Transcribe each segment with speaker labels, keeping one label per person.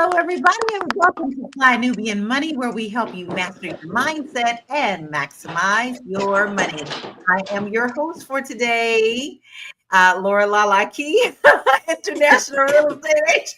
Speaker 1: Hello, everybody, and welcome to Fly Nubian Money, where we help you master your mindset and maximize your money. I am your host for today, Laura Lalaki, International Real Estate Agent.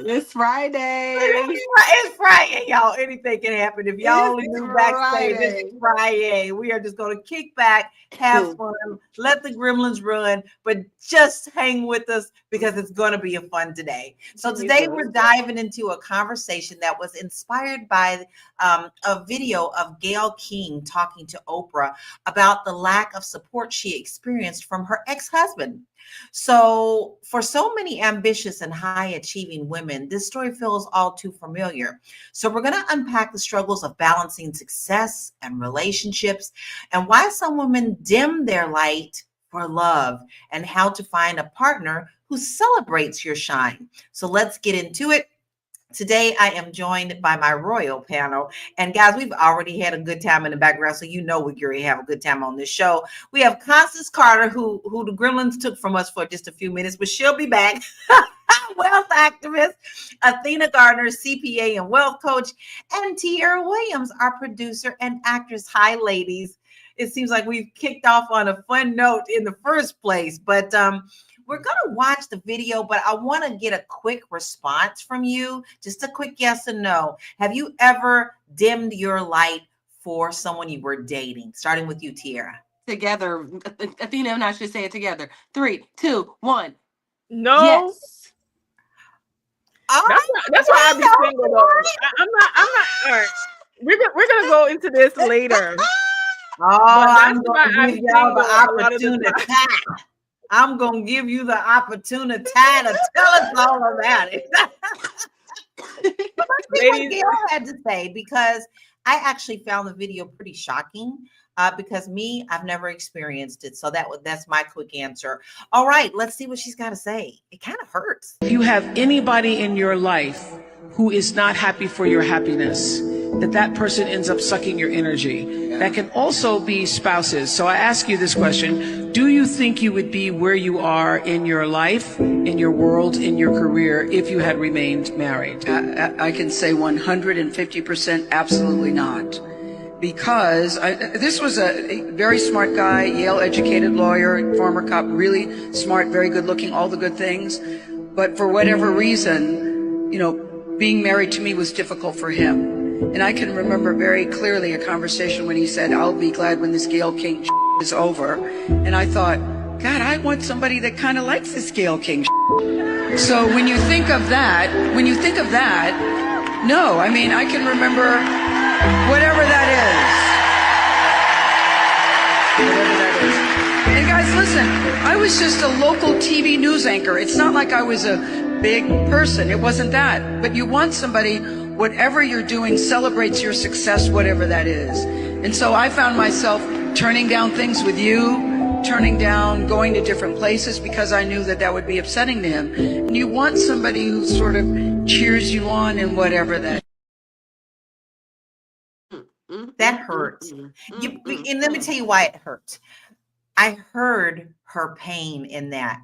Speaker 2: It's Friday.
Speaker 1: It's Friday, y'all. Anything can happen. If y'all only
Speaker 2: It's
Speaker 1: knew backstage,
Speaker 2: Friday.
Speaker 1: it's Friday. We are just going to kick back, have fun, let the gremlins run, but just hang with us because it's going to be a fun day. So today we're diving into a conversation that was inspired by a video of Gayle King talking to Oprah about the lack of support she experienced from her ex-husband. So, for so many ambitious and high achieving women, this story feels all too familiar. So, we're going to unpack the struggles of balancing success and relationships and why some women dim their light for love and how to find a partner who celebrates your shine. So, let's get into it. Today, I am joined by my royal panel. And guys, we've already had a good time in the background, so you know we're going to have a good time on this show. We have Constance Carter, who the gremlins took from us for just a few minutes, but she'll be back. Wealth activist, Athena Gardner, CPA and wealth coach, and Tierra Williams, our producer and actress. Hi, ladies. It seems like we've kicked off on a fun note in the first place, but we're going to watch the video, but I want to get a quick response from you. Just a quick yes and no. Have you ever dimmed your light for someone you were dating? Starting with you, Tierra.
Speaker 2: Together. Athena and I should say it together. 3, 2, 1.
Speaker 3: No.
Speaker 2: Yes.
Speaker 3: That's why I be single though. I'm not. All right. We're gonna go into this later.
Speaker 1: I'm going to give y'all the opportunity. I'm going to give you the opportunity to tell us all about it. But let's see what Gayle had to say, because I actually found the video pretty shocking. Because I've never experienced it. So that's my quick answer. All right, let's see what she's got to say. It kind of hurts.
Speaker 4: If you have anybody in your life who is not happy for your happiness, that person ends up sucking your energy. That can also be spouses. So I ask you this question: do you think you would be where you are in your life, in your world, in your career if you had remained married?
Speaker 5: I can say 150% absolutely not. Because this was a very smart guy, Yale-educated lawyer, former cop, really smart, very good-looking, all the good things. But for whatever reason, being married to me was difficult for him. And I can remember very clearly a conversation when he said, "I'll be glad when this Gayle King is over." And I thought, God, I want somebody that kind of likes this Gayle King. So when you think of that, no, I mean, I can remember whatever that is. And guys, listen, I was just a local TV news anchor. It's not like I was a big person. It wasn't that. But you want somebody, whatever you're doing, celebrates your success, whatever that is. And so I found myself turning down things with you, turning down going to different places because I knew that would be upsetting to him. And you want somebody who sort of cheers you on and whatever that.
Speaker 1: That hurts. And let me tell you why it hurt. I heard her pain in that.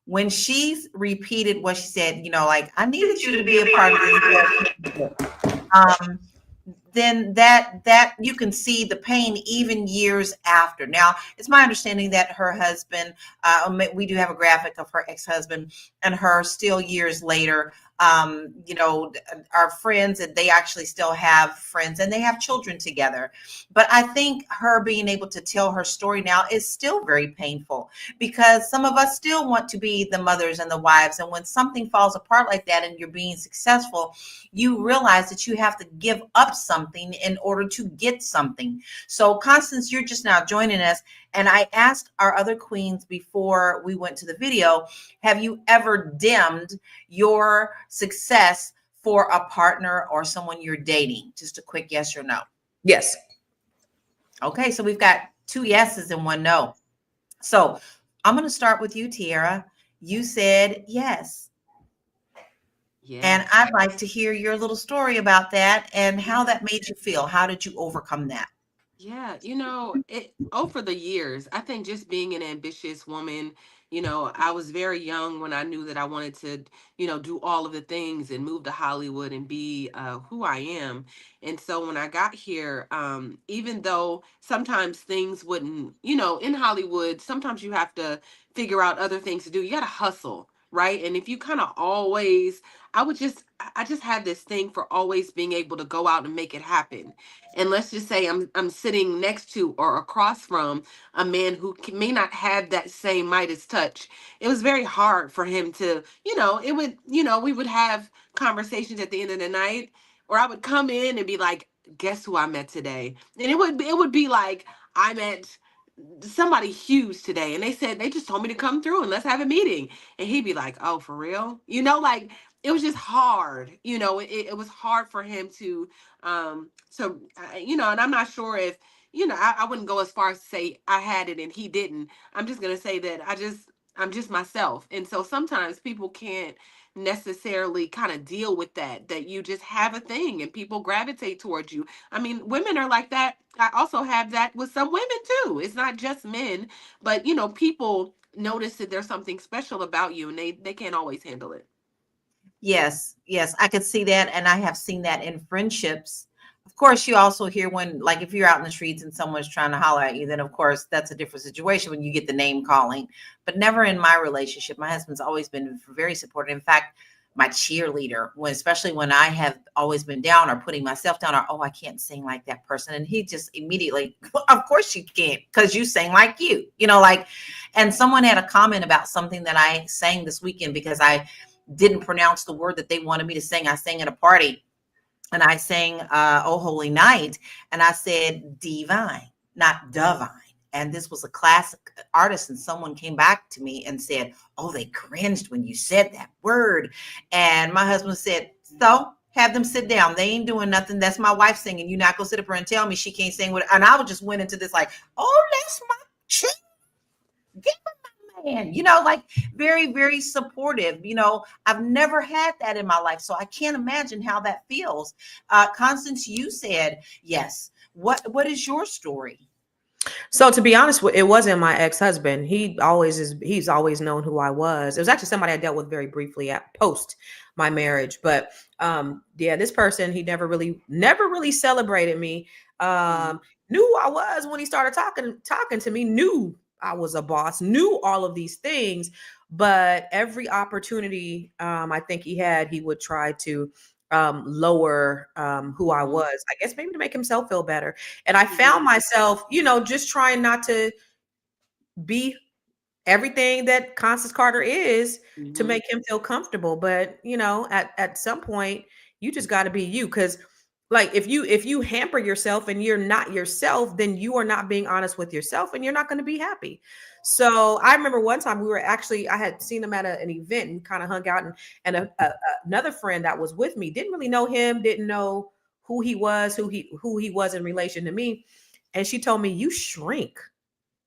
Speaker 1: When she repeated what she said, like, I needed you to be a part of this. Then that you can see the pain even years after. Now, it's my understanding that her husband, we do have a graphic of her ex-husband and her still years later, are friends, and they actually still have friends and they have children together. But I think her being able to tell her story now is still very painful, because some of us still want to be the mothers and the wives. And when something falls apart like that and you're being successful, you realize that you have to give up something in order to get something. So Constance, you're just now joining us. And I asked our other queens before we went to the video, have you ever dimmed your success for a partner or someone you're dating? Just a quick yes or no.
Speaker 3: Yes.
Speaker 1: Okay, so we've got 2 yeses and 1 no. So I'm going to start with you, Tierra. You said yes. Yeah. And I'd like to hear your little story about that and how that made you feel. How did you overcome that?
Speaker 2: Yeah, over the years, I think just being an ambitious woman You know, I was very young when I knew that I wanted to, you know, do all of the things and move to Hollywood and be who I am. And so when I got here, even though sometimes things wouldn't, you know, in Hollywood, sometimes you have to figure out other things to do. You got to hustle, right? And if you kind of always, I just had this thing for always being able to go out and make it happen. And let's just say I'm sitting next to or across from a man who may not have that same Midas touch. It was very hard for him to, you know, it would, you know, we would have conversations at the end of the night, or I would come in and be like, guess who I met today? And it would be like, I met somebody huge today, and they said they just told me to come through and let's have a meeting. And he'd be like, oh, for real? You know, like it was just hard. You know, it was hard for him to you know, and I'm not sure if, you know, I wouldn't go as far as to say I had it and he didn't. I'm just gonna say that I'm just myself. And so sometimes people can't necessarily kind of deal with that you just have a thing and people gravitate towards you. I mean, women are like that. I also have that with some women too. It's not just men, but you know, people notice that there's something special about you and they can't always handle it.
Speaker 1: Yes, yes, I could see that. And I have seen that in friendships. Of course, you also hear when, like, if you're out in the streets and someone's trying to holler at you, then of course that's a different situation when you get the name calling. But never in my relationship. My husband's always been very supportive. In fact, my cheerleader, when especially when I have always been down or putting myself down, or oh, I can't sing like that person. And he just immediately, of course you can't, because you sing like you know, like, and someone had a comment about something that I sang this weekend because I didn't pronounce the word that they wanted me to sing. I sang at a party and I sang Oh Holy Night, and I said divine, not divine. And this was a classic artist, and someone came back to me and said, oh, they cringed when you said that word. And my husband said, so have them sit down. They ain't doing nothing. That's my wife singing. You're not gonna sit up here and tell me she can't sing with. And I just went into this like, oh, that's my chick. Give her my man. You know, like very, very supportive. You know, I've never had that in my life, so I can't imagine how that feels. Constance, you said yes. What is your story?
Speaker 3: So to be honest, it wasn't my ex-husband. He's always known who I was. It was actually somebody I dealt with very briefly at post my marriage. But yeah, this person, he never really celebrated me. Knew who I was when he started talking to me, knew I was a boss, knew all of these things, but every opportunity I think he had, he would try to lower who I was, I guess maybe to make himself feel better. And I found myself, you know, just trying not to be everything that Constance Carter is to make him feel comfortable. But, you know, at some point, you just got to be you. Because like if you hamper yourself and you're not yourself, then you are not being honest with yourself and you're not going to be happy. So I remember one time I had seen him at an event and kind of hung out, and another friend that was with me didn't really know him, didn't know who he was in relation to me. And she told me, you shrink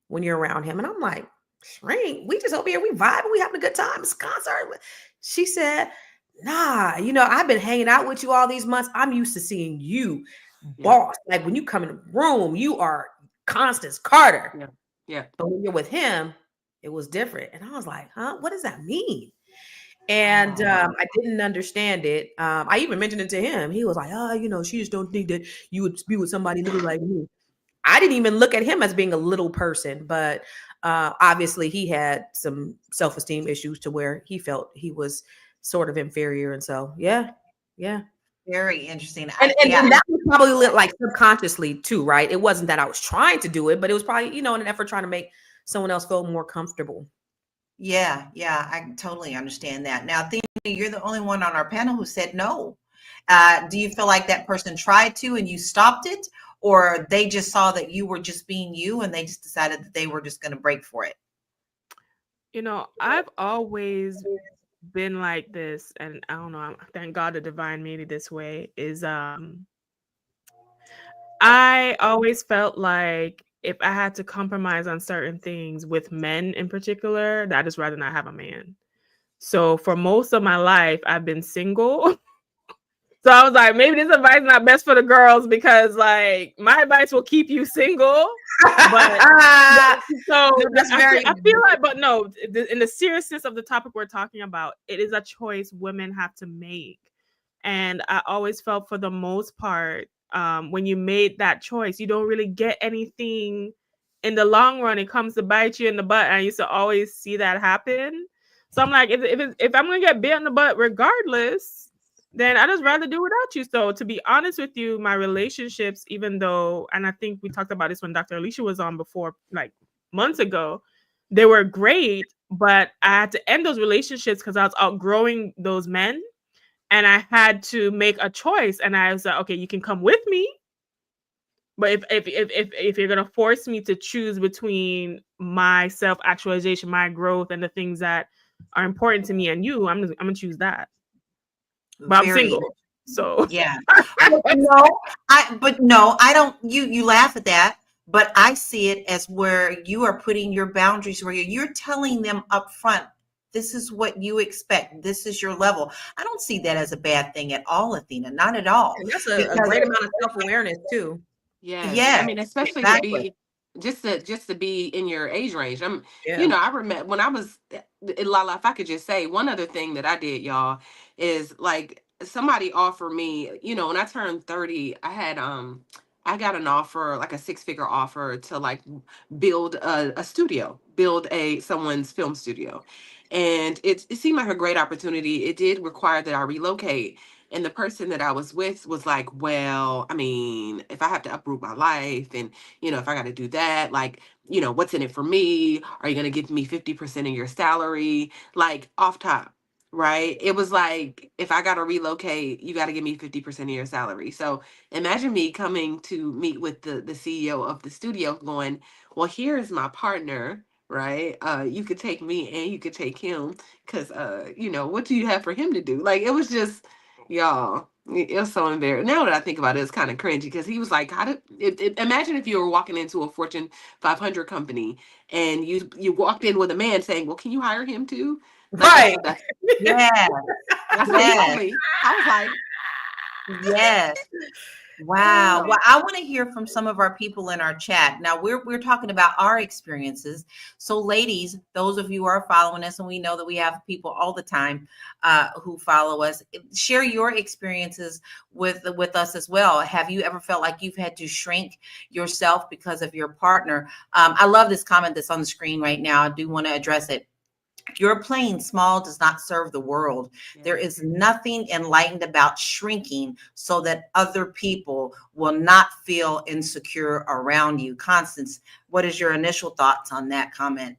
Speaker 3: when you're around him. And I'm like, shrink? We just over here, we vibing, we having a good time. It's a concert. She said, nah, you know, I've been hanging out with you all these months. I'm used to seeing you boss. Like when you come in the room, you are Constance Carter.
Speaker 2: Yeah. Yeah.
Speaker 3: But when you're with him, it was different. And I was like, huh, what does that mean? And I didn't understand it. I even mentioned it to him. He was like, oh, you know, she just don't think that you would be with somebody little like me. I didn't even look at him as being a little person, but obviously he had some self-esteem issues to where he felt he was sort of inferior. And so, yeah.
Speaker 1: Very interesting.
Speaker 3: And that was probably like subconsciously too, right? It wasn't that I was trying to do it, but it was probably, you know, in an effort trying to make someone else feel more comfortable.
Speaker 1: Yeah, I totally understand that. Now, Athena, you're the only one on our panel who said no. Do you feel like that person tried to and you stopped it, or they just saw that you were just being you and they just decided that they were just going to break for it?
Speaker 3: You know, I've always been like this, and I don't know, thank God the divine made it this way, is I always felt like if I had to compromise on certain things with men in particular, that I'd just rather not have a man. So for most of my life, I've been single.
Speaker 6: So I was like, maybe this advice is not best for the girls because like my advice will keep you single. But so
Speaker 3: that's very.
Speaker 6: I feel like, but no, in the seriousness of the topic we're talking about, it is a choice women have to make. And I always felt for the most part, when you made that choice, you don't really get anything in the long run. It comes to bite you in the butt. And I used to always see that happen. So I'm like, if I'm gonna get bit in the butt regardless, then I just rather do without you. So to be honest with you, my relationships, even though, and I think we talked about this when Dr. Alicia was on before, like months ago, they were great, but I had to end those relationships because I was outgrowing those men. And I had to make a choice. And I was like, okay, you can come with me. But if you're gonna force me to choose between my self-actualization, my growth, and the things that are important to me and you, I'm gonna choose that. But I'm single, so
Speaker 1: yeah. No, I don't. You laugh at that, but I see it as where you are putting your boundaries, where you're telling them up front, this is what you expect. This is your level. I don't see that as a bad thing at all, Athena. Not at all.
Speaker 3: And that's a great amount of self-awareness too.
Speaker 2: Yes. I mean, especially
Speaker 1: exactly.
Speaker 2: just to be in your age range.
Speaker 3: Yeah.
Speaker 2: You know, I remember when I was Lala, if I could just say one other thing that I did, y'all, is like somebody offered me, you know, when I turned 30, I got an offer, like a 6-figure offer to like build a studio, build someone's film studio. And it seemed like a great opportunity. It did require that I relocate. And the person that I was with was like, well, I mean, if I have to uproot my life and, you know, if I got to do that, like, you know, what's in it for me? Are you going to give me 50% of your salary? Like off top, right? It was like, if I got to relocate, you got to give me 50% of your salary. So imagine me coming to meet with the CEO of the studio going, well, here's my partner. Right. You could take me and you could take him because, you know, what do you have for him to do? Like, it was just, y'all, it was so embarrassing. Now that I think about it, it's kind of cringy because he was like, imagine if you were walking into a Fortune 500 company and you walked in with a man saying, well, can you hire him too? Like,
Speaker 3: Right.
Speaker 1: Yeah.
Speaker 2: That's what he told me. I was like,
Speaker 1: Yes. Wow. Well, I want to hear from some of our people in our chat. Now we're talking about our experiences. So ladies, those of you who are following us, and we know that we have people all the time who follow us, share your experiences with us as well. Have you ever felt like you've had to shrink yourself because of your partner? I love this comment that's on the screen right now. I do want to address it. Your playing small does not serve the world. There is nothing enlightened about shrinking so that other people will not feel insecure around you. Constance, what is your initial thoughts on that comment?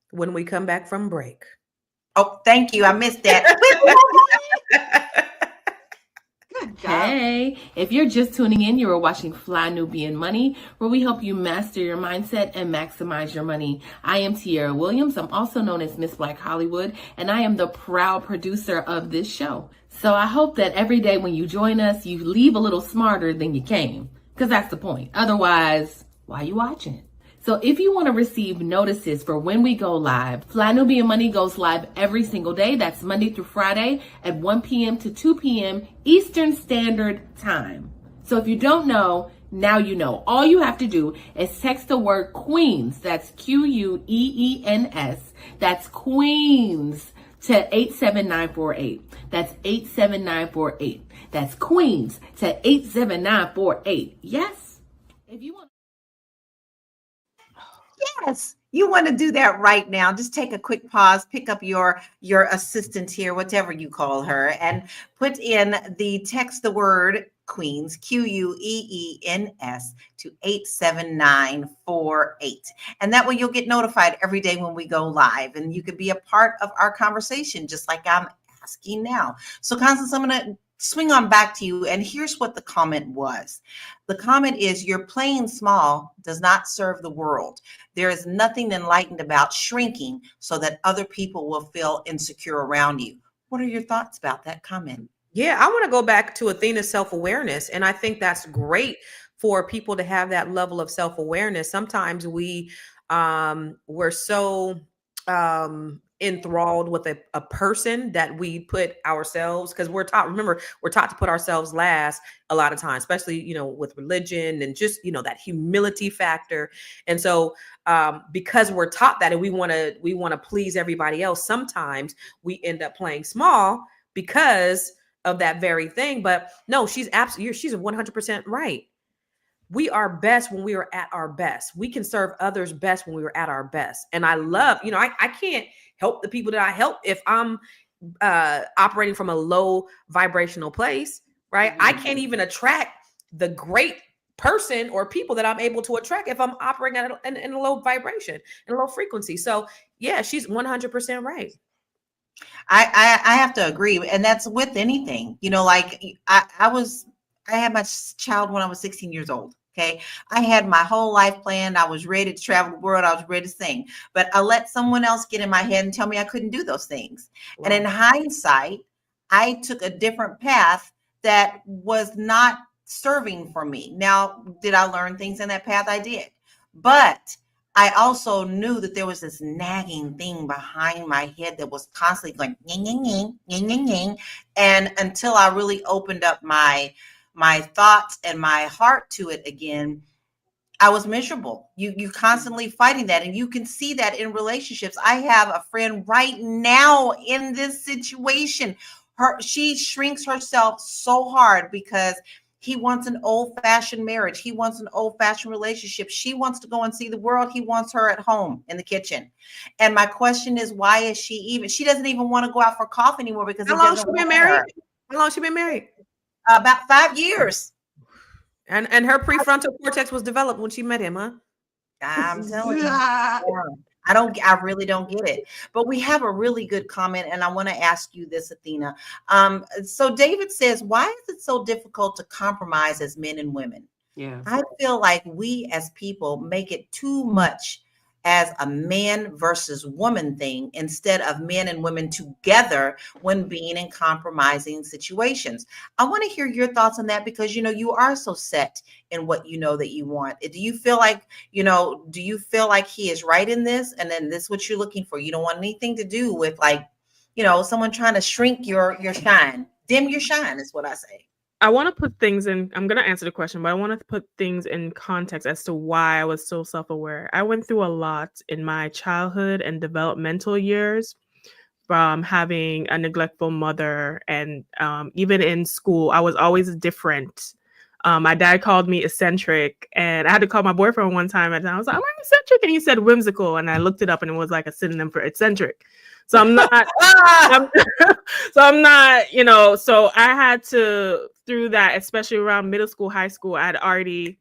Speaker 3: When we come back from break.
Speaker 1: Oh, thank you. I missed that.
Speaker 2: good job. Hey, if you're just tuning in, you are watching Fly Nubian Money, where we help you master your mindset and maximize your money. I am Tiara Williams. I'm also known as Miss Black Hollywood, and I am the proud producer of this show. So I hope that every day when you join us, you leave a little smarter than you came, because that's the point. Otherwise, why are you watching? So if you want to receive notices for when we go live, Fly Nubian Money goes live every single day. That's Monday through Friday at 1 p.m. to 2 p.m. Eastern Standard Time. So if you don't know, now you know. All you have to do is text the word Queens. That's Queens. That's Queens to 87948. That's 87948. That's Queens to 87948. Yes? If you want.
Speaker 1: Yes, you want to do that right now. Just take a quick pause, pick up your assistant here, whatever you call her, and put in text the word Queens, Queens, to 87948. And that way you'll get notified every day when we go live, and you could be a part of our conversation, just like I'm asking now. So Constance, I'm going to swing on back to you. And here's what the comment was. The comment is, your playing small does not serve the world. There is nothing enlightened about shrinking so that other people will feel insecure around you. What are your thoughts about that comment?
Speaker 3: Yeah, I want to go back to Athena's self-awareness. And I think that's great for people to have that level of self-awareness. Sometimes we're so enthralled with a person that we put ourselves, because we're taught, remember, we're taught to put ourselves last a lot of times, especially, you know, with religion and just, you know, that humility factor. And so because we're taught that and we want to please everybody else, sometimes we end up playing small because of that very thing. But no, she's 100% right. We are best when we are at our best. We can serve others best when we are at our best. And I love, you know, I can't help the people that I help if I'm operating from a low vibrational place, right? I can't even attract the great person or people that I'm able to attract if I'm operating in a low vibration, in a low frequency. So yeah, she's 100% right.
Speaker 1: I have to agree, and that's with anything, you know, like I had my child when I was 16 years old. Okay. I had my whole life planned. I was ready to travel the world. I was ready to sing, but I let someone else get in my head and tell me I couldn't do those things. Wow. And in hindsight, I took a different path that was not serving for me. Now, did I learn things in that path? I did. But I also knew that there was this nagging thing behind my head that was constantly going, ying, ying, ying, ying, ying, ying. And until I really opened up my thoughts and my heart to it again, I was miserable. You constantly fighting that. And you can see that in relationships. I have a friend right now in this situation. She shrinks herself so hard because he wants an old-fashioned marriage. He wants an old-fashioned relationship. She wants to go and see the world. He wants her at home in the kitchen. And my question is, why is she doesn't even want to go out for coffee anymore because
Speaker 3: How long she been married? How long she been married?
Speaker 1: About 5 years.
Speaker 3: And her prefrontal cortex was developed when she met him, huh?
Speaker 1: I'm telling you. I really don't get it. But we have a really good comment, and I want to ask you this, Athena. So David says, why is it so difficult to compromise as men and women?
Speaker 2: Yeah.
Speaker 1: I feel like we as people make it too much as a man versus woman thing instead of men and women together when being in compromising situations. I want to hear your thoughts on that because, you know, you are so set in what you know that you want. Do you feel like he is right in this? And then this is what you're looking for. You don't want anything to do with, like, you know, someone trying to shrink your shine, dim your shine is what I say.
Speaker 6: I want to put things in, I'm going to answer the question, but I want to put things in context as to why I was so self-aware. I went through a lot in my childhood and developmental years from having a neglectful mother. And even in school, I was always different. My dad called me eccentric, and I had to call my boyfriend one time, and I was like, I'm eccentric. And he said whimsical. And I looked it up, and it was like a synonym for eccentric. So I'm not, I'm not, you know, so I had to, through that, especially around middle school, high school, I had already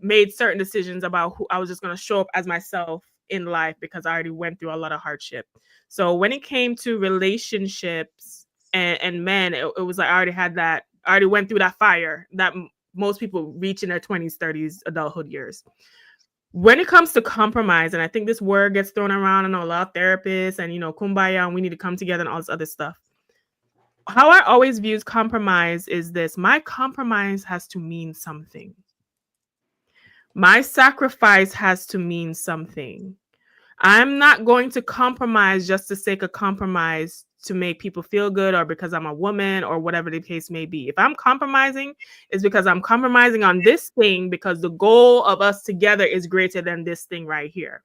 Speaker 6: made certain decisions about who I was just going to show up as myself in life because I already went through a lot of hardship. So when it came to relationships and men, it was like I already went through that fire that most people reach in their 20s, 30s, adulthood years. When it comes to compromise, and I think this word gets thrown around, I know a lot of therapists and, you know, kumbaya, and we need to come together and all this other stuff. How I always view compromise is this: my compromise has to mean something. My sacrifice has to mean something. I'm not going to compromise just the sake of compromise to make people feel good or because I'm a woman or whatever the case may be. If I'm compromising, it's because I'm compromising on this thing because the goal of us together is greater than this thing right here.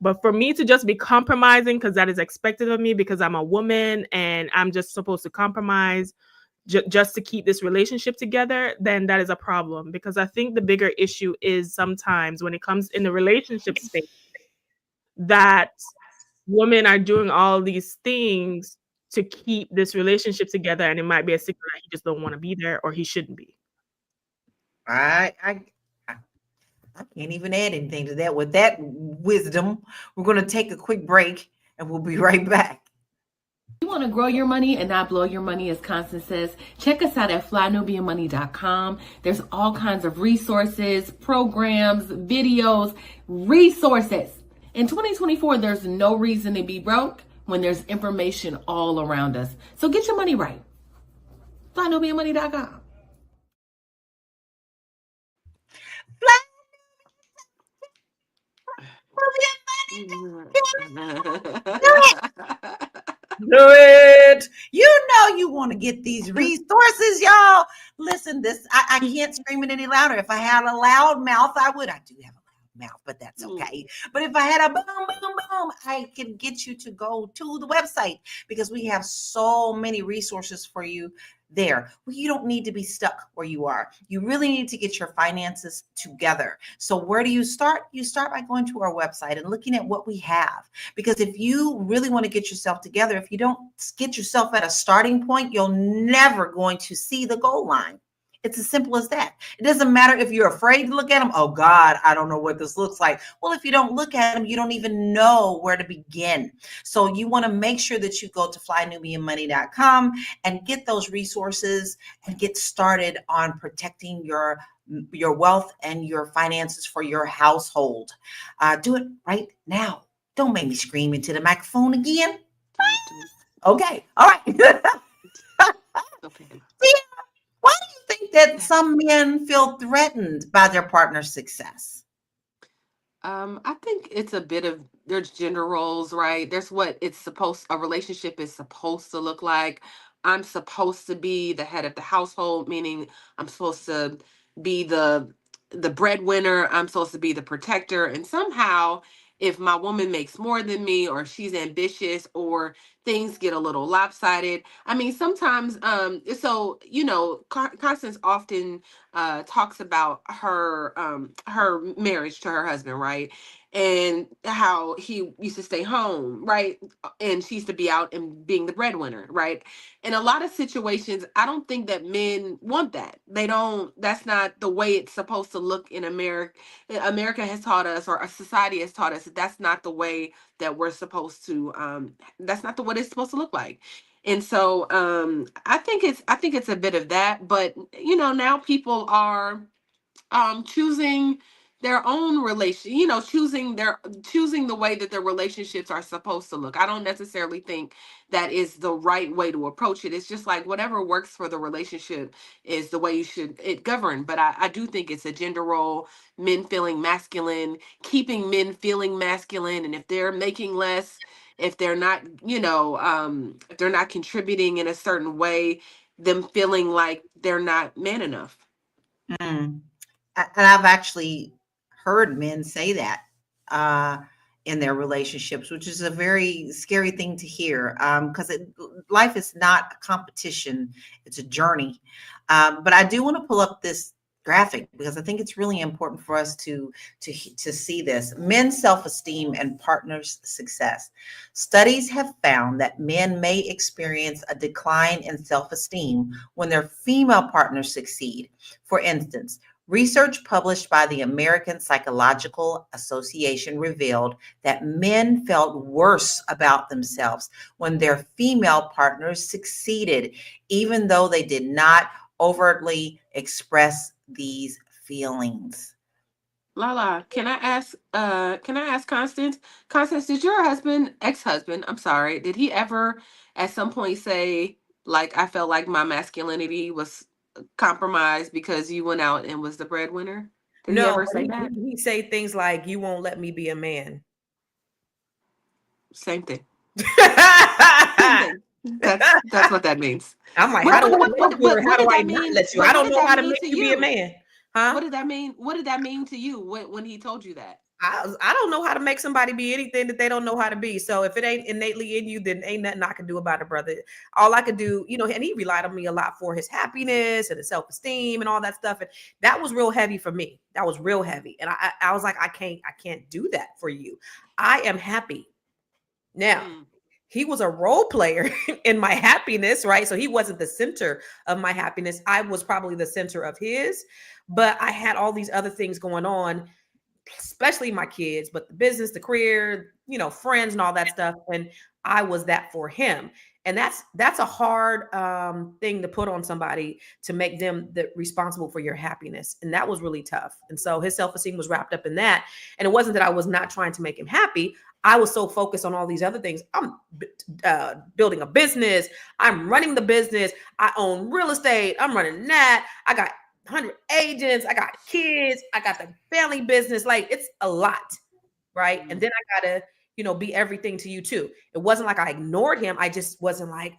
Speaker 6: But for me to just be compromising because that is expected of me because I'm a woman and I'm just supposed to compromise just to keep this relationship together, then that is a problem. Because I think the bigger issue is sometimes when it comes in the relationship space, that women are doing all these things to keep this relationship together, and it might be a signal that he just don't want to be there or he shouldn't be.
Speaker 1: I can't even add anything to that. With that wisdom, we're going to take a quick break and we'll be right back.
Speaker 7: You want to grow your money and not blow your money, as Constance says? Check us out at flynubianmoney.com. There's all kinds of resources, programs, videos, resources. In 2024, there's no reason to be broke when there's information all around us. So get your money right. flynubianmoney.com.
Speaker 1: Do it. You know you want to get these resources, y'all. Listen, I can't scream it any louder. If I had a loud mouth, I would. I do have a loud mouth, but that's okay. But if I had a boom, boom, boom, I can get you to go to the website because we have so many resources for you there. Well, you don't need to be stuck where you are. You really need to get your finances together. So where do you start? You start by going to our website and looking at what we have. Because if you really want to get yourself together, if you don't get yourself at a starting point, you're never going to see the goal line. It's as simple as that. It doesn't matter if you're afraid to look at them. Oh God, I don't know what this looks like. Well, if you don't look at them, you don't even know where to begin. So you want to make sure that you go to flynubianmoney.com and get those resources and get started on protecting your wealth and your finances for your household. Do it right now. Don't make me scream into the microphone again. Okay. All right.
Speaker 2: Okay.
Speaker 1: Why do you think that some men feel threatened by their partner's success?
Speaker 2: I think it's a bit of there's gender roles, right? There's what a relationship is supposed to look like. I'm supposed to be the head of the household, meaning I'm supposed to be the breadwinner. I'm supposed to be the protector. And somehow, if my woman makes more than me, or she's ambitious, or things get a little lopsided. I mean, sometimes, so Constance often talks about her marriage to her husband, right? And how he used to stay home, right? And she used to be out and being the breadwinner, right? In a lot of situations, I don't think that men want that. They don't, that's not the way it's supposed to look in America. America has taught us, or a society has taught us, that that's not the way that we're supposed to, that's not what it's supposed to look like. And so I think it's a bit of that, but now people are choosing their own relation, choosing the way that their relationships are supposed to look. I don't necessarily think that is the right way to approach it. It's just like whatever works for the relationship is the way you should it govern. But I do think it's a gender role, men feeling masculine, keeping men feeling masculine, and if they're making less, if they're not, if they're not contributing in a certain way, them feeling like they're not man enough.
Speaker 1: Mm. And I've actually heard men say that in their relationships, which is a very scary thing to hear because life is not a competition, it's a journey. But I do want to pull up this graphic because I think it's really important for us to see this. Men's self-esteem and partners' success. Studies have found that men may experience a decline in self-esteem when their female partners succeed. For instance, research published by the American Psychological Association revealed that men felt worse about themselves when their female partners succeeded, even though they did not overtly express these feelings.
Speaker 2: Lala, can I ask Constance? Constance, did your ex-husband, I'm sorry, did he ever at some point say, like, I felt like my masculinity was compromised because you went out and was the breadwinner? Did he
Speaker 3: No,
Speaker 2: ever
Speaker 3: but
Speaker 2: say that?
Speaker 3: he say things like, "You won't let me be a man."
Speaker 2: Same thing. Same thing. That's what that means.
Speaker 3: I'm like,
Speaker 2: What
Speaker 3: how do I
Speaker 2: what
Speaker 3: let you, or how
Speaker 2: what
Speaker 3: do
Speaker 2: did
Speaker 3: I
Speaker 2: that
Speaker 3: not
Speaker 2: mean?
Speaker 3: let you?
Speaker 2: But
Speaker 3: I
Speaker 2: what
Speaker 3: don't
Speaker 2: did
Speaker 3: know
Speaker 2: that
Speaker 3: how to
Speaker 2: mean
Speaker 3: make
Speaker 2: to
Speaker 3: you be a
Speaker 2: you?
Speaker 3: man, huh?
Speaker 2: What did that mean? What did that mean to you when he told you that?
Speaker 3: I don't know how to make somebody be anything that they don't know how to be. So if it ain't innately in you, then ain't nothing I can do about it, brother. All I could do, and he relied on me a lot for his happiness and his self-esteem and all that stuff. And that was real heavy for me. That was real heavy. And I was like, I can't do that for you. I am happy. Now, he was a role player in my happiness, right? So he wasn't the center of my happiness. I was probably the center of his, but I had all these other things going on, especially my kids, but the business, the career, friends and all that stuff. And I was that for him. And that's a hard thing to put on somebody, to make them responsible for your happiness. And that was really tough. And so his self-esteem was wrapped up in that. And it wasn't that I was not trying to make him happy. I was so focused on all these other things. I'm building a business. I'm running the business. I own real estate. I'm running that. I got 100 agents. I got kids. I got the family business. Like, it's a lot, right? And then I gotta be everything to you too. It wasn't like I ignored him. I just wasn't like,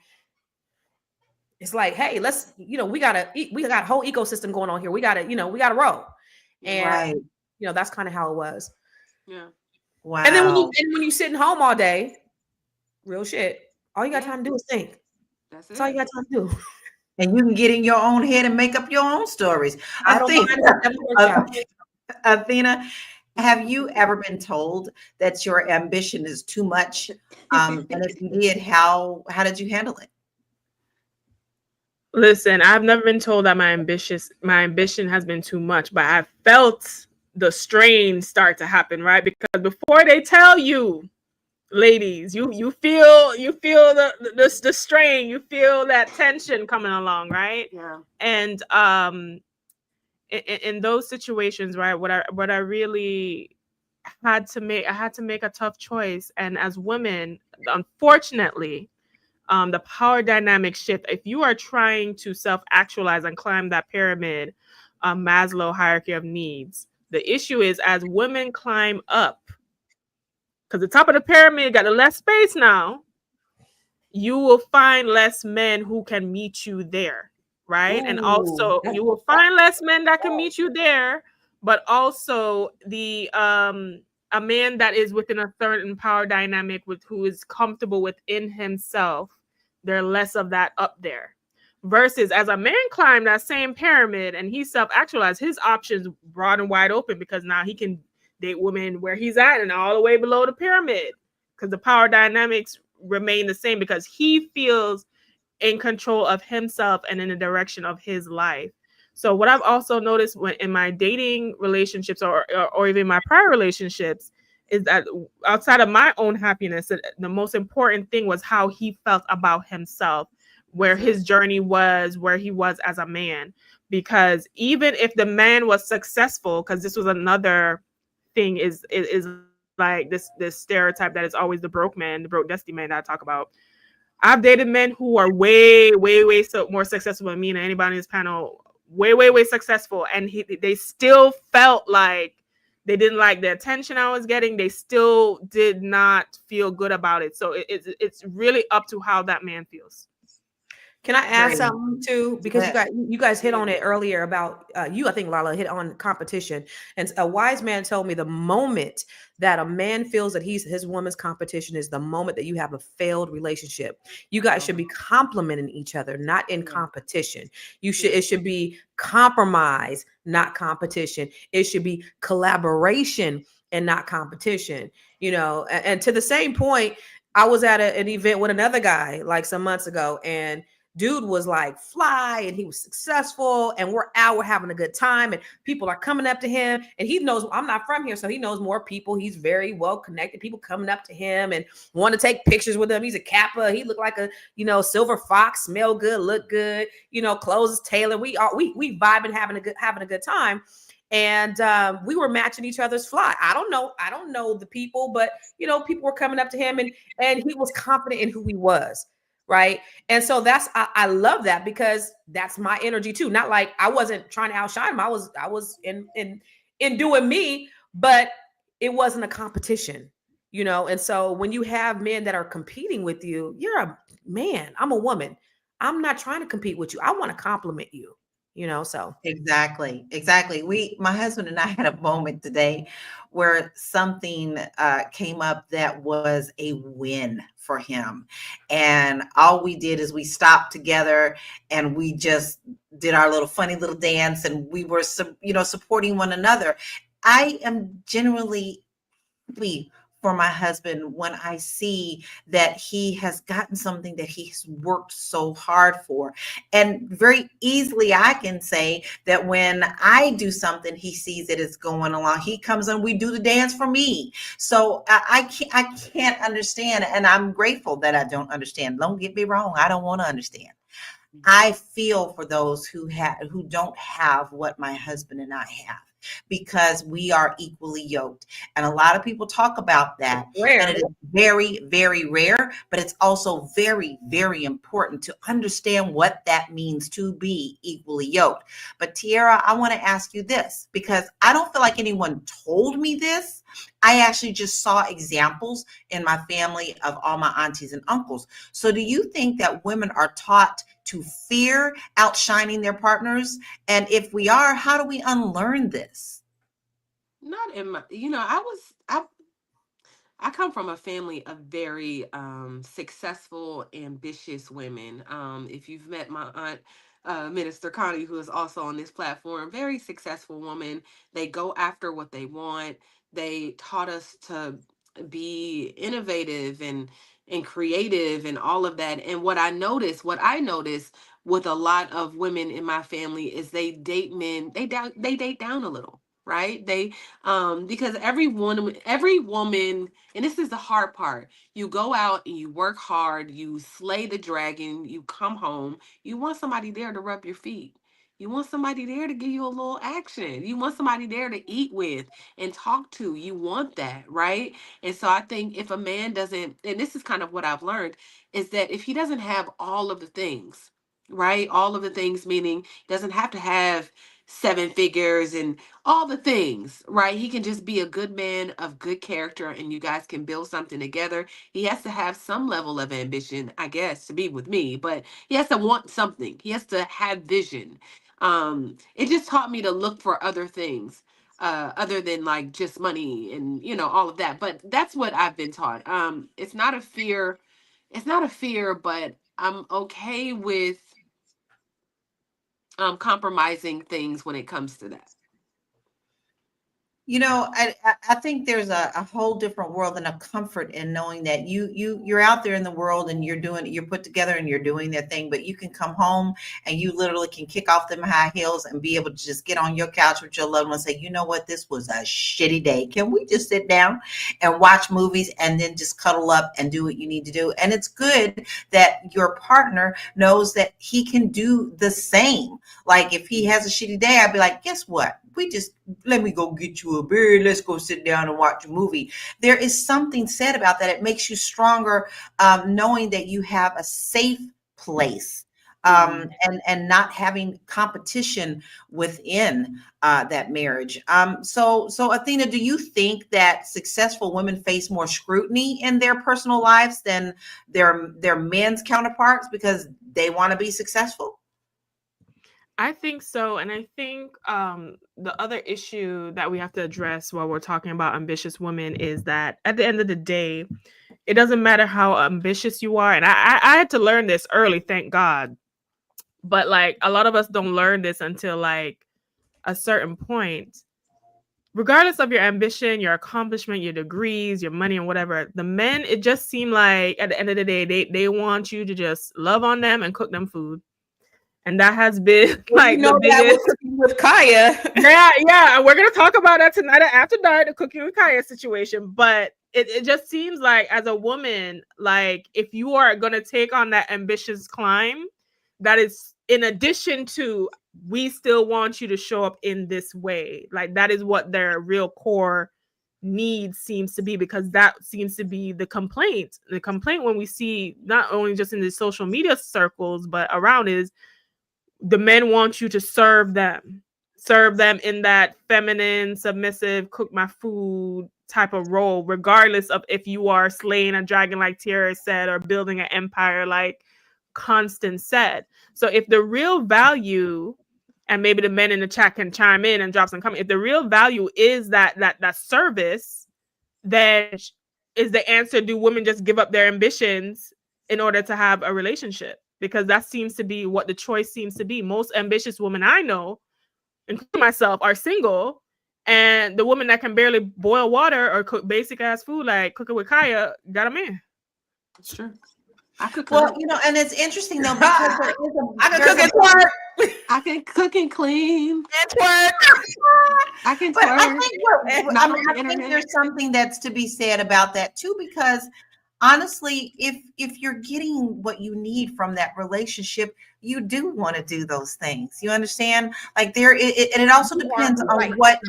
Speaker 3: it's like, hey, let's, we got a whole ecosystem going on here. We gotta roll. And,
Speaker 1: Right.
Speaker 3: that's kind of how it was.
Speaker 2: Yeah.
Speaker 3: Wow. And then when
Speaker 1: Wow.
Speaker 3: you sitting home all day, real shit, all you got time to do is think. That's all you got time to do.
Speaker 1: And you can get in your own head and make up your own stories.
Speaker 3: I don't mind.
Speaker 1: Athena, have you ever been told that your ambition is too much? And if you did, how did you handle it?
Speaker 6: Listen, I've never been told that my ambition has been too much, but I felt the strain start to happen, right? Because before they tell you, ladies, you feel the strain, you feel that tension coming along, right?
Speaker 2: Yeah.
Speaker 6: And in those situations, right, what I really had to make a tough choice. And as women, unfortunately, the power dynamic shift. If you are trying to self-actualize and climb that pyramid, Maslow hierarchy of needs, the issue is as women climb up, because the top of the pyramid got the less space now, you will find less men who can meet you there, right?
Speaker 3: Ooh,
Speaker 6: and also you will find less men that can meet you there, but also the a man that is within a certain power dynamic with who is comfortable within himself, there are less of that up there. Versus as a man climbed that same pyramid and he self-actualized, his options broad and wide open, because now he can date women where he's at and all the way below the pyramid, because the power dynamics remain the same, because he feels in control of himself and in the direction of his life. So what I've also noticed when in my dating relationships or even my prior relationships is that outside of my own happiness, the most important thing was how he felt about himself, where his journey was, where he was as a man. Because even if the man was successful, because this was another thing, is like this stereotype that it's always the broke man, the broke dusty man that I talk about. I've dated men who are way more successful than me and anybody in this panel, way successful, and they still felt like they didn't like the attention I was getting. They still did not feel good about it. So it's really up to how that man feels.
Speaker 3: Can I add something too? Because you guys hit on it earlier about I think Lala hit on competition. And a wise man told me the moment that a man feels that his woman's competition is the moment that you have a failed relationship. You guys should be complimenting each other, not in competition. It should be compromise, not competition. It should be collaboration and not competition. And to the same point, I was at an event with another guy like some months ago, and dude was like fly and he was successful, and we're having a good time, and people are coming up to him, and he knows I'm not from here, so he knows more people. He's very well connected. People coming up to him and want to take pictures with him. He's a Kappa. He looked like a silver fox, smell good, look good, clothes is tailored. We vibing, having a good time. And we were matching each other's fly. I don't know the people, but people were coming up to him, and he was confident in who he was. Right. And so I love that, because that's my energy too. Not like I wasn't trying to outshine him. I was in doing me, but it wasn't a competition, And so when you have men that are competing with you, you're a man. I'm a woman. I'm not trying to compete with you. I want to compliment you, so.
Speaker 1: Exactly. My husband and I had a moment today where something came up that was a win for him. And all we did is we stopped together and we just did our funny little dance, and we were, supporting one another. I am generally happy for my husband when I see that he has gotten something that he's worked so hard for. And very easily I can say that when I do something, he sees it as going along. He comes and we do the dance for me. So I can't understand. And I'm grateful that I don't understand. Don't get me wrong. I don't want to understand. I feel for those who don't have what my husband and I have. because we are equally yoked. And a lot of people talk about that.
Speaker 3: Rare.
Speaker 1: And it is very, very rare, but it's also very, very important to understand what that means to be equally yoked. But Tiara, I want to ask you this, because I don't feel like anyone told me this. I actually just saw examples in my family of all my aunties and uncles. So do you think that women are taught to fear outshining their partners? And if we are, how do we unlearn this?
Speaker 2: Not in my, I come from a family of very successful, ambitious women. If you've met my aunt, Minister Connie, who is also on this platform, very successful woman. They go after what they want. They taught us to be innovative and creative and all of that. And what I notice with a lot of women in my family is they date men, they date down a little, right? They because every woman, and this is the hard part, you go out and you work hard, you slay the dragon, you come home, you want somebody there to rub your feet. You want somebody there to give you a little action. You want somebody there to eat with and talk to. You want that, right? And so I think if a man doesn't, and this is kind of what I've learned, is that if he doesn't have all of the things, right? All of the things, meaning he doesn't have to have 7 figures and all the things, right? He can just be a good man of good character and you guys can build something together. He has to have some level of ambition, I guess, to be with me, but he has to want something. He has to have vision. It just taught me to look for other things, other than like just money and, all of that. But that's what I've been taught. It's not a fear. It's not a fear, but I'm okay with compromising things when it comes to that.
Speaker 1: I think there's a whole different world and a comfort in knowing that you're out there in the world and you're put together and you're doing that thing, but you can come home and you literally can kick off them high heels and be able to just get on your couch with your loved one and say, you know what, this was a shitty day. Can we just sit down and watch movies and then just cuddle up and do what you need to do? And it's good that your partner knows that he can do the same. Like if he has a shitty day, I'd be like, guess what? Let me go get you a beer. Let's go sit down and watch a movie. There is something said about that. It makes you stronger, knowing that you have a safe place, and not having competition within that marriage. So Athena, do you think that successful women face more scrutiny in their personal lives than their men's counterparts because they want to be successful?
Speaker 6: I think so. And I think the other issue that we have to address while we're talking about ambitious women is that at the end of the day, it doesn't matter how ambitious you are. And I had to learn this early, thank God. But like a lot of us don't learn this until like a certain point. Regardless of your ambition, your accomplishment, your degrees, your money, and whatever, the men, it just seemed like at the end of the day, they want you to just love on them and cook them food. And that has been like the biggest
Speaker 3: with Kaya.
Speaker 6: Yeah. We're gonna talk about that tonight after dark, the cooking with Kaya situation. But it just seems like as a woman, like if you are gonna take on that ambitious climb, that is in addition to we still want you to show up in this way. Like that is what their real core need seems to be, because that seems to be the complaint. The complaint when we see not only just in the social media circles, but around is the men want you to serve them in that feminine, submissive, cook my food type of role, regardless of if you are slaying a dragon like Tiara said, or building an empire like Constance said. So if the real value, and maybe the men in the chat can chime in and drop some comment, if the real value is that service, then is the answer, do women just give up their ambitions in order to have a relationship? Because that seems to be what the choice seems to be. Most ambitious women I know, including myself, are single. And the woman that can barely boil water or cook basic ass food like cooking with Kaya got a man.
Speaker 2: That's true. I could
Speaker 1: Well,
Speaker 2: cook.
Speaker 1: and it's interesting though, because
Speaker 3: I can cook and twerk.
Speaker 2: I can cook and clean.
Speaker 3: And twerk.
Speaker 2: I can
Speaker 1: But
Speaker 2: twerk.
Speaker 1: I think there's something that's to be said about that too, because honestly, if you're getting what you need from that relationship, you do want to do those things. You understand? Like and it also depends on what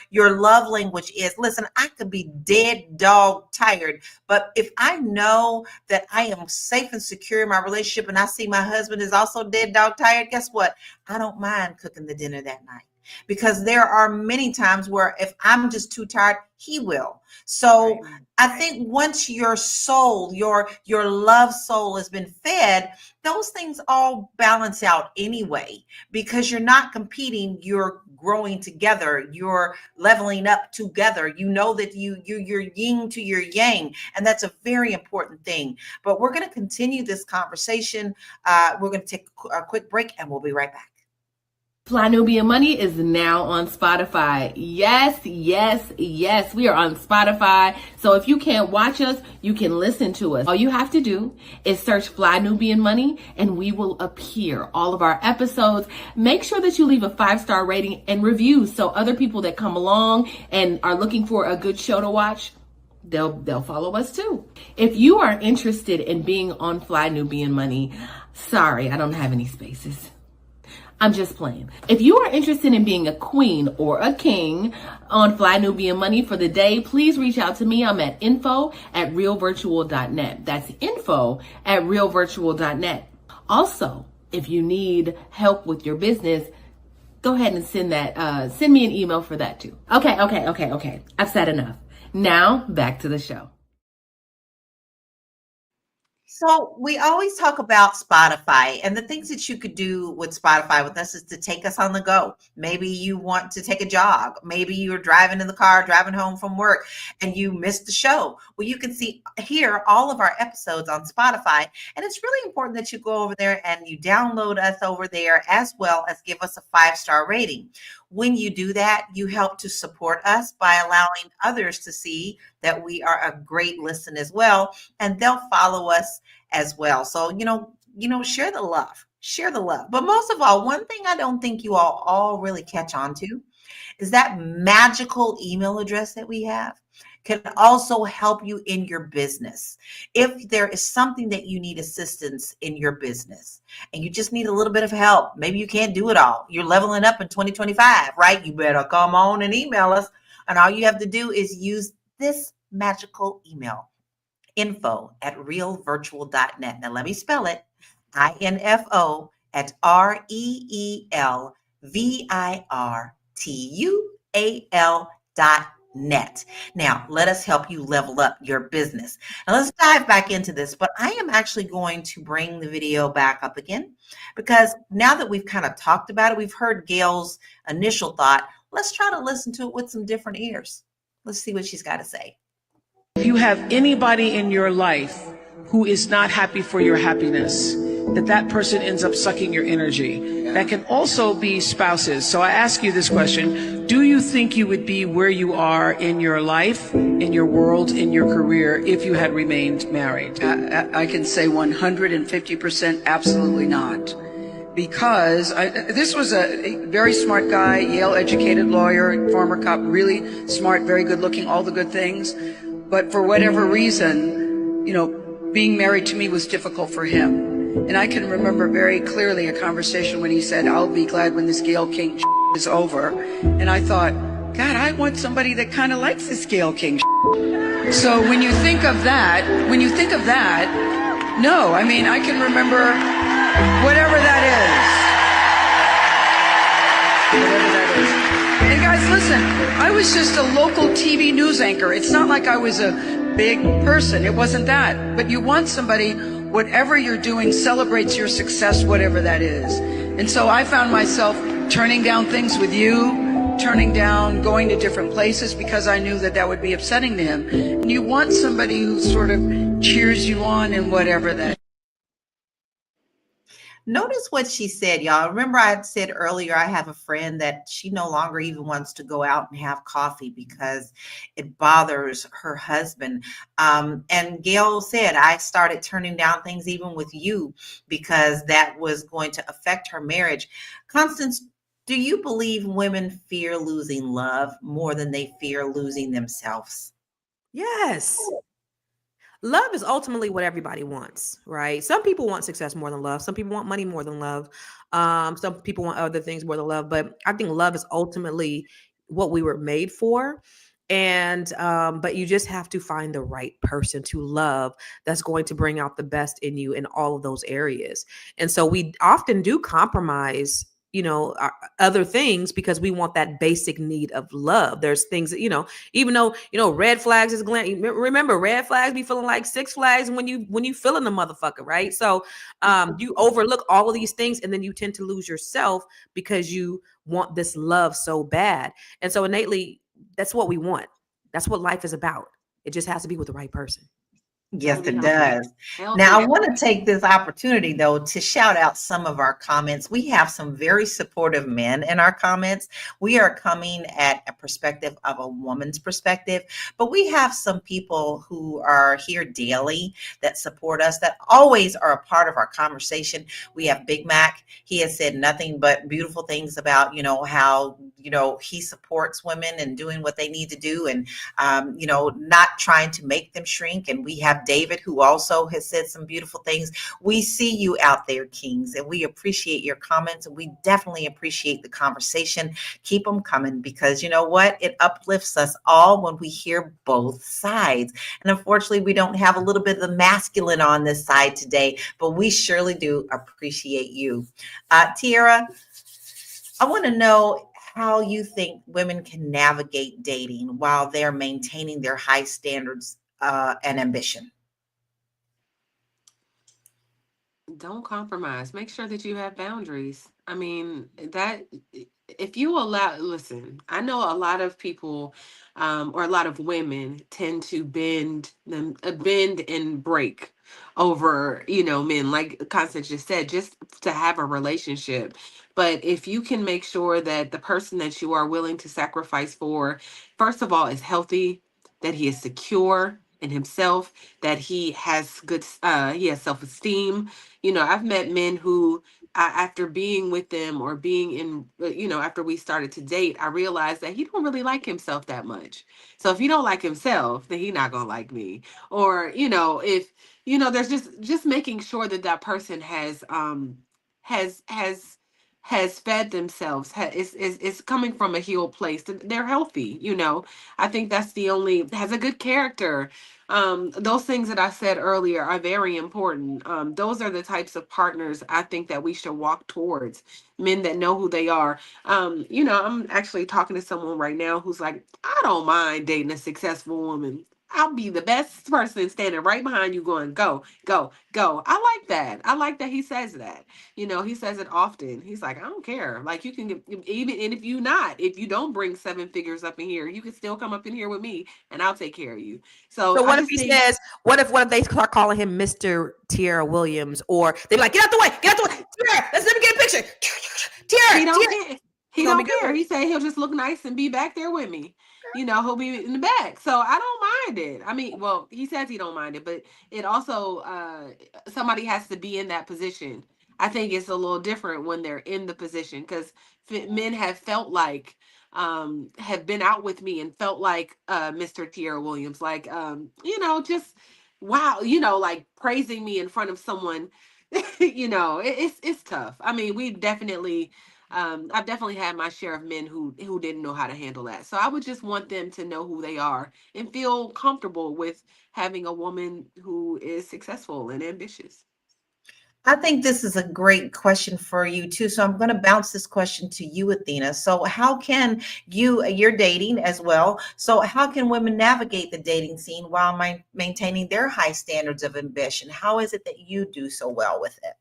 Speaker 1: your love language is. Listen, I could be dead dog tired, but if I know that I am safe and secure in my relationship, and I see my husband is also dead dog tired, guess what? I don't mind cooking the dinner that night. Because there are many times where if I'm just too tired, he will. So I think once your soul, your love soul has been fed, those things all balance out anyway, because you're not competing, you're growing together, you're leveling up together. You know that you're yin to your yang, and that's a very important thing. But we're going to continue this conversation. We're going to take a quick break, and we'll be right back.
Speaker 7: Fly Nubian Money is now on Spotify. Yes, yes, yes. We are on Spotify. So if you can't watch us, you can listen to us. All you have to do is search Fly Nubian Money and we will appear. All of our episodes. Make sure that you leave a 5-star rating and review so other people that come along and are looking for a good show to watch, they'll follow us too. If you are interested in being on Fly Nubian Money, sorry, I don't have any spaces. I'm just playing. If you are interested in being a queen or a king on Fly Nubian Money for the day, please reach out to me. I'm at info@realvirtual.net. That's info@realvirtual.net. Also, if you need help with your business, go ahead and send me an email for that too. Okay. I've said enough. Now back to the show.
Speaker 1: So we always talk about Spotify, and the things that you could do with Spotify with us is to take us on the go. Maybe you want to take a jog. Maybe you're driving in the car, driving home from work, and you missed the show. Well, you can hear all of our episodes on Spotify, and it's really important that you go over there and you download us over there, as well as give us a 5-star rating. When you do that, you help to support us by allowing others to see that we are a great listen as well, and they'll follow us as well. So, share the love, But most of all, one thing I don't think you all really catch on to is that magical email address that we have can also help you in your business. If there is something that you need assistance in your business and you just need a little bit of help, maybe you can't do it all. You're leveling up in 2025, right? You better come on and email us. And all you have to do is use this magical email, info@realvirtual.net. Now let me spell it, info@realvirtual.net. Now, let us help you level up your business. Now, let's dive back into this, but I am actually going to bring the video back up again, because now that we've kind of talked about it, we've heard Gayle's initial thought. Let's try to listen to it with some different ears. Let's see what she's got to say.
Speaker 4: If you have anybody in your life who is not happy for your happiness, that person ends up sucking your energy. That can also be spouses. So I ask you this question: do you think you would be where you are in your life, in your world, in your career, if you had remained married?
Speaker 5: I can say 150% absolutely not. Because this was a very smart guy, Yale educated lawyer, former cop, really smart, very good looking, all the good things. But for whatever reason, being married to me was difficult for him. And I can remember very clearly a conversation when he said, "I'll be glad when this Gayle King is over." And I thought, God, I want somebody that kind of likes this Gayle King. So when you think of that, no, I mean, I can remember whatever that is. And guys, listen, I was just a local TV news anchor. It's not like I was a big person. It wasn't that. But you want somebody, whatever you're doing celebrates your success, whatever that is. And so I found myself turning down things with you, turning down going to different places because I knew that would be upsetting to him. And you want somebody who sort of cheers you on and whatever that is.
Speaker 1: Notice what she said, y'all. Remember I had said earlier, I have a friend that she no longer even wants to go out and have coffee because it bothers her husband. And Gayle said, I started turning down things even with you because that was going to affect her marriage. Constance, do you believe women fear losing love more than they fear losing themselves?
Speaker 3: Yes. love is ultimately what everybody wants, right? Some people want success more than love. Some people want money more than love. Some people want other things more than love. But I think love is ultimately what we were made for. And but you just have to find the right person to love that's going to bring out the best in you in all of those areas. And so we often do compromise, other things because we want that basic need of love. There's things that, even though, red flags is remember, red flags be feeling like Six Flags when you feeling the motherfucker, right? So you overlook all of these things, and then you tend to lose yourself because you want this love so bad. And so innately, that's what we want. That's what life is about. It just has to be with the right person.
Speaker 1: Yes, it
Speaker 2: Healthy.
Speaker 1: does. Now, I want to take this opportunity, though, to shout out some of our comments. We have some very supportive men in our comments. We are coming at a perspective of a woman's perspective, but we have some people who are here daily that support us, that always are a part of our conversation. We have Big Mac. He has said nothing but beautiful things about, how, he supports women and doing what they need to do, and, not trying to make them shrink. And we have David, who also has said some beautiful things. We see you out there, Kings, and we appreciate your comments, and we definitely appreciate the conversation. Keep them coming, because you know what? It uplifts us all when we hear both sides. And unfortunately, we don't have a little bit of the masculine on this side today, but we surely do appreciate you. Tiara, I want to know how you think women can navigate dating while they're maintaining their high standards and ambition.
Speaker 2: Don't compromise. Make sure that you have boundaries. I mean, that if you allow, listen, I know a lot of people, or a lot of women tend to bend and break over, men, like Constance just said, just to have a relationship. But if you can make sure that the person that you are willing to sacrifice for, first of all, is healthy, that he is secure in himself, that he has self-esteem. I've met men who, after being with them or being in, after we started to date, I realized that he don't really like himself that much. So if he don't like himself, then he not gonna like me. Or, if, there's just making sure that that person has fed themselves, is coming from a healed place. They're healthy. I think that's the only, has a good character. Those things that I said earlier are very important. Those are the types of partners I think that we should walk towards. Men that know who they are. I'm actually talking to someone right now who's like, I don't mind dating a successful woman. I'll be the best person standing right behind you going, go, go, go. I like that. I like that he says that. He says it often. He's like, I don't care. Like, you can get, even, and if you don't bring seven figures up in here, you can still come up in here with me and I'll take care of you. So
Speaker 3: So
Speaker 2: I
Speaker 3: what if
Speaker 2: just
Speaker 3: he
Speaker 2: think
Speaker 3: says, what if they start calling him Mr. Tierra Williams, or they be like, get out the way, Tierra, let's let me get a picture.
Speaker 2: he
Speaker 3: Tierra,
Speaker 2: don't care.
Speaker 3: he
Speaker 2: He
Speaker 3: gonna be
Speaker 2: don't
Speaker 3: good
Speaker 2: care.
Speaker 3: with
Speaker 2: He
Speaker 3: it.
Speaker 2: say he'll just look nice and be back there with me. He'll be in the back. So I don't mind it. I mean, well, he says he don't mind it, but it also, somebody has to be in that position. I think it's a little different when they're in the position, because men have felt like, have been out with me and felt like, Mr. Tierra Williams, like, just wow, like praising me in front of someone. It's tough. I mean, I've definitely had my share of men who didn't know how to handle that. So I would just want them to know who they are and feel comfortable with having a woman who is successful and ambitious.
Speaker 1: I think this is a great question for you too. So I'm going to bounce this question to you, Athena. So how can you're dating as well. So how can women navigate the dating scene while maintaining their high standards of ambition? How is it that you do so well with it?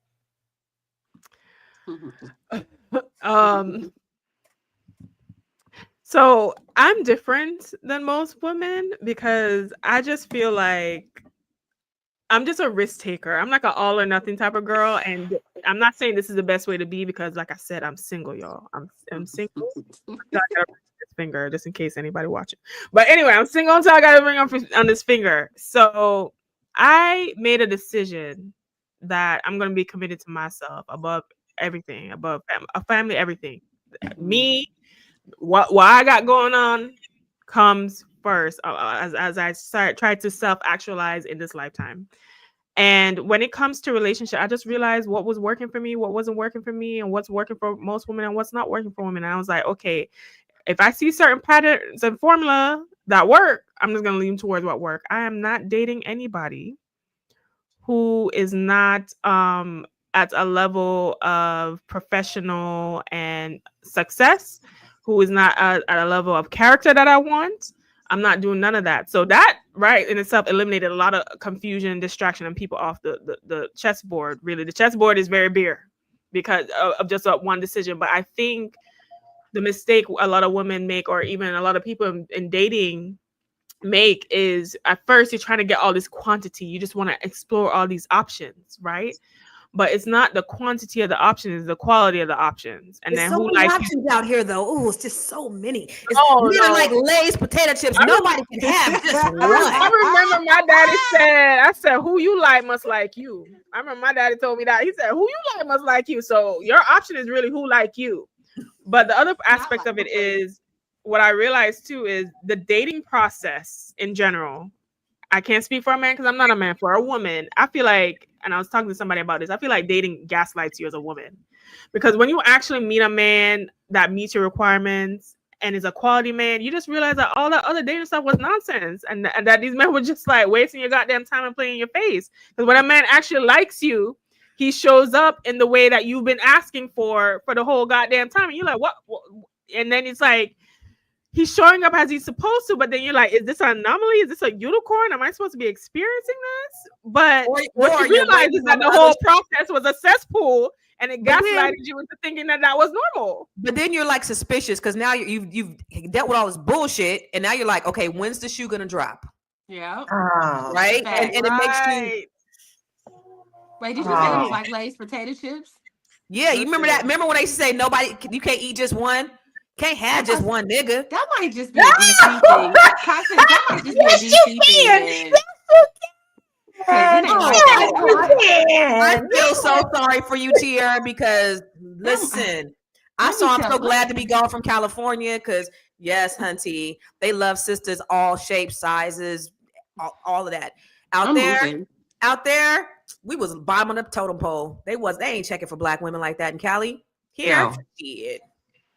Speaker 6: So I'm different than most women because I just feel like I'm just a risk taker. I'm like an all or nothing type of girl. And I'm not saying this is the best way to be because, like I said, I'm single, y'all. I'm single. I gotta ring this finger just in case anybody watching. But anyway, I'm single until I gotta ring on this finger. So I made a decision that I'm gonna be committed to myself above everything, above a family, everything. Me, what I got going on, comes first as I try to self-actualize in this lifetime. And when it comes to relationship, I just realized what was working for me, what wasn't working for me, and what's working for most women and what's not working for women. And I was like, okay, if I see certain patterns and formula that work, I'm just going to lean towards what work. I am not dating anybody who is not at a level of professional and success, who is not at a level of character that I want. I'm not doing none of that. So that right in itself eliminated a lot of confusion, distraction, and people off the chessboard. Really, the chessboard is very bare because of just one decision. But I think the mistake a lot of women make, or even a lot of people in dating make, is at first you're trying to get all this quantity. You just want to explore all these options, right? But it's not the quantity of the options, it's the quality of the options. And
Speaker 3: There's
Speaker 6: then
Speaker 3: so
Speaker 6: who
Speaker 3: many
Speaker 6: likes
Speaker 3: options out here, though. Oh, it's just so many. It's
Speaker 6: no.
Speaker 3: like Lay's potato chips. Nobody can have just one.
Speaker 6: I remember my daddy I said, who you like must like you. I remember my daddy told me that. He said, who you like must like you. So your option is really who like you. But the other aspect of it is, what I realized too is the dating process in general. I can't speak for a man because I'm not a man. For a woman, I feel like, and I was talking to somebody about this, I feel like dating gaslights you as a woman. Because when you actually meet a man that meets your requirements and is a quality man, you just realize that all that other dating stuff was nonsense. And that these men were just like wasting your goddamn time and playing in your face. Because when a man actually likes you, he shows up in the way that you've been asking for the whole goddamn time. And you're like, what? And then it's like, he's showing up as he's supposed to, but then you're like, is this an anomaly? Is this a unicorn? Am I supposed to be experiencing this? But what you realize is that the whole process was a cesspool, and it gaslighted you into thinking that was normal.
Speaker 3: But then you're like suspicious because now you've dealt with all this bullshit, and now you're like, okay, when's the shoe gonna drop?
Speaker 2: Yeah.
Speaker 3: Right? And it makes you.
Speaker 2: Wait, did you say it was like Lay's potato chips?
Speaker 3: Yeah, you remember that? Remember when they used to say you can't eat just one? Can't have just one nigga.
Speaker 2: That might just be a DC thing. That might just be a DC thing.
Speaker 3: I feel so sorry for you, Tierra, because listen, I'm so glad to be gone from California because yes, hunty, they love sisters, all shapes, sizes, all of that. Out there, we was bottom of the totem pole. They ain't checking for black women like that in Cali. Here, shit.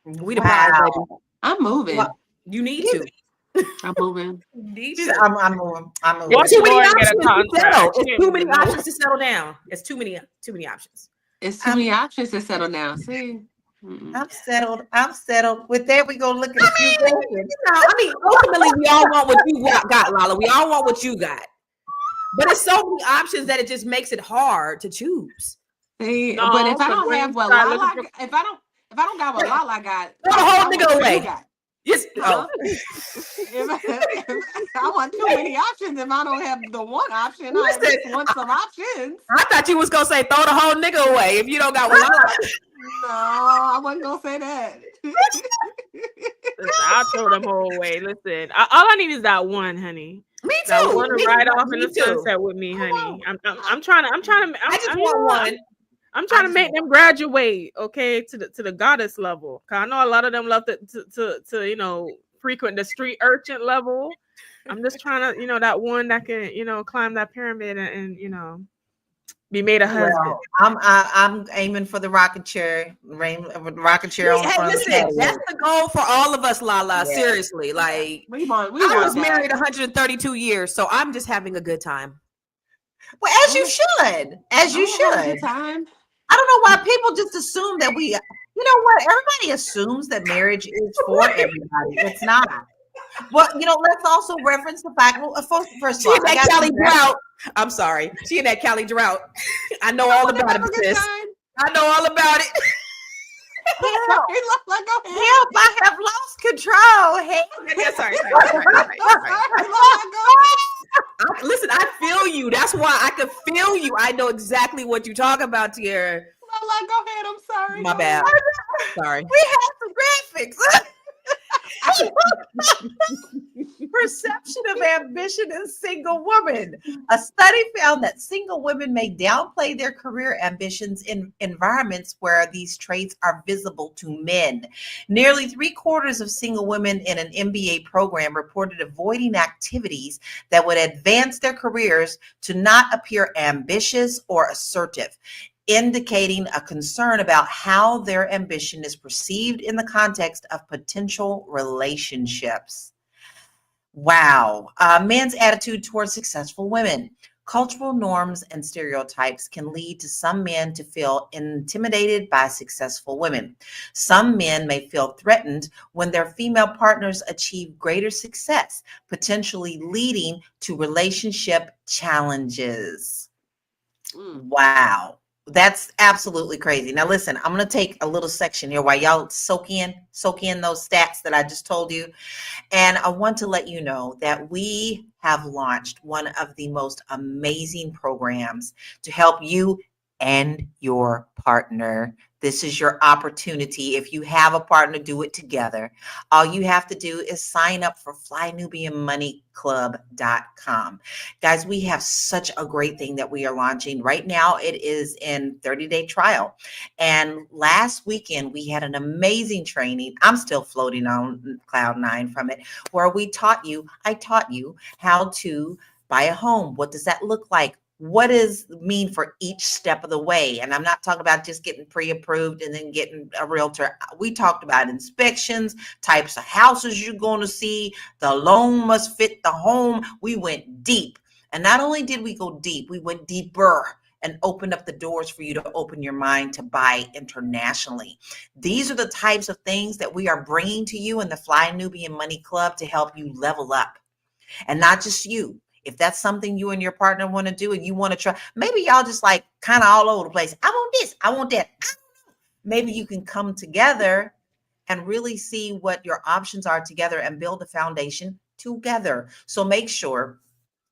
Speaker 3: We the baby.
Speaker 2: I'm moving.
Speaker 3: Well, you need to.
Speaker 2: I'm moving.
Speaker 1: I'm moving.
Speaker 3: It's too many options to settle. It's too many options to settle down. It's too many options.
Speaker 2: It's too many options to settle down. See,
Speaker 1: I'm settled. With that, we go look at a few questions.
Speaker 3: Ultimately, we all want what you got, Lala. We all want what you got. But it's so many options that it just makes it hard to choose.
Speaker 2: See, but if I don't have what Lala, if I don't got what Lala got,
Speaker 3: throw the whole nigga away. Yes.
Speaker 2: I want too many options. If I don't have the one option, I just want some options.
Speaker 3: I thought you was gonna say throw the whole nigga away if you don't got what Lala.
Speaker 2: No, I wasn't gonna say that.
Speaker 6: I'll throw them whole away. Listen, all I need is that one, honey.
Speaker 3: Me too.
Speaker 6: That one to ride off in the sunset with me, honey. I'm trying to. I just want one. I'm trying to make them graduate, okay, to the goddess level. Cause I know a lot of them love to frequent the street urchin level. I'm just trying to, that one that can, climb that pyramid and be made a husband.
Speaker 1: Well, I'm aiming for the rocket chair. Rocket chair on front.
Speaker 3: Listen, that's the goal for all of us, Lala. Yeah. Seriously, like I was married 132 years, so I'm just having a good time.
Speaker 1: Well, as you should. I don't know why people just assume that you know what? Everybody assumes that marriage is for everybody. It's not. Well, let's also reference the fact. Well, first of all,
Speaker 3: that Cali drought. I'm sorry. She in that Cali drought. I know all about it, sis. I know all about it.
Speaker 1: Help! I have lost control. Hey,
Speaker 3: yeah, sorry. Listen, I feel you. That's why I could feel you. I know exactly what you talk about, Tierra.
Speaker 2: Go ahead. I'm sorry.
Speaker 3: My bad. Sorry.
Speaker 1: We have some graphics. perception of ambition in single women. A study found that single women may downplay their career ambitions in environments where these traits are visible to men. Nearly 3/4 of single women in an MBA program reported avoiding activities that would advance their careers to not appear ambitious or assertive, indicating a concern about how their ambition is perceived in the context of potential relationships. Wow. Men's attitude towards successful women. Cultural norms and stereotypes can lead to some men to feel intimidated by successful women. Some men may feel threatened when their female partners achieve greater success, potentially leading to relationship challenges. Wow. That's absolutely crazy. Now listen, I'm going to take a little section here while y'all soak in those stats that I just told you. And I want to let you know that we have launched one of the most amazing programs to help you and your partner. This is your opportunity. If you have a partner, do it together. All you have to do is sign up for flynubianmoneyclub.com. Guys, we have such a great thing that we are launching right now. It is in 30-day trial. And last weekend, we had an amazing training. I'm still floating on cloud nine from it, where I taught you how to buy a home. What does that look like? What does it mean for each step of the way? And I'm not talking about just getting pre-approved and then getting a realtor. We talked about inspections, types of houses you're going to see. The loan must fit the home. We went deep. And not only did we go deep, we went deeper and opened up the doors for you to open your mind to buy internationally. These are the types of things that we are bringing to you in the Fly Nubian Money Club to help you level up. And not just you. If that's something you and your partner want to do and you want to try, maybe y'all just like kind of all over the place. I want this, I want that. Maybe you can come together and really see what your options are together and build a foundation together. So make sure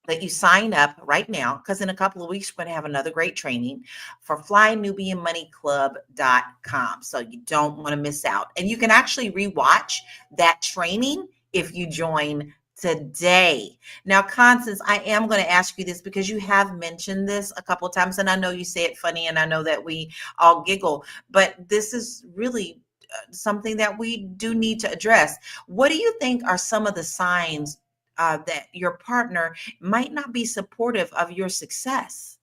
Speaker 1: that you sign up right now, because in a couple of weeks, we're going to have another great training for flynubianmoneyclub.com. So you don't want to miss out. And you can actually rewatch that training if you join today. Now, Constance, I am going to ask you this because you have mentioned this a couple of times, and I know you say it funny, and I know that we all giggle, but this is really something that we do need to address. What do you think are some of the signs that your partner might not be supportive of your success?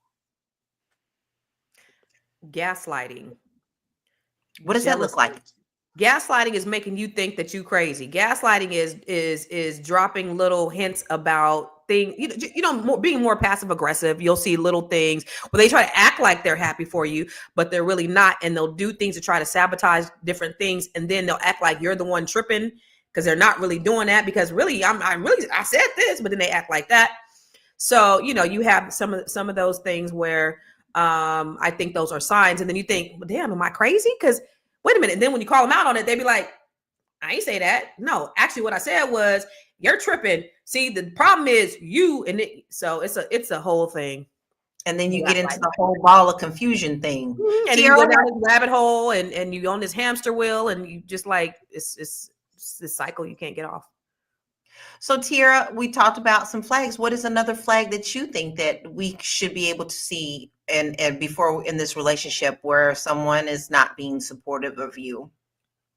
Speaker 3: Gaslighting.
Speaker 1: What does that look like?
Speaker 3: Gaslighting is making you think that you crazy. Gaslighting is dropping little hints about things, being more passive aggressive. You'll see little things where they try to act like they're happy for you, but they're really not. And they'll do things to try to sabotage different things. And then they'll act like you're the one tripping because they're not really doing that, because really, I said this, but then they act like that. So, you have some of those things where I think those are signs. And then you think, well, damn, am I crazy? Because wait a minute. And then when you call them out on it, they be like, I ain't say that. No, actually what I said was, you're tripping. See, the problem is you and it. So it's a whole thing.
Speaker 1: And then you get into the whole ball of confusion thing.
Speaker 3: And you go down this rabbit hole and you on this hamster wheel and you just like, it's this cycle you can't get off.
Speaker 1: So Tiara, we talked about some flags. What is another flag that you think that we should be able to see and before in this relationship where someone is not being supportive of you?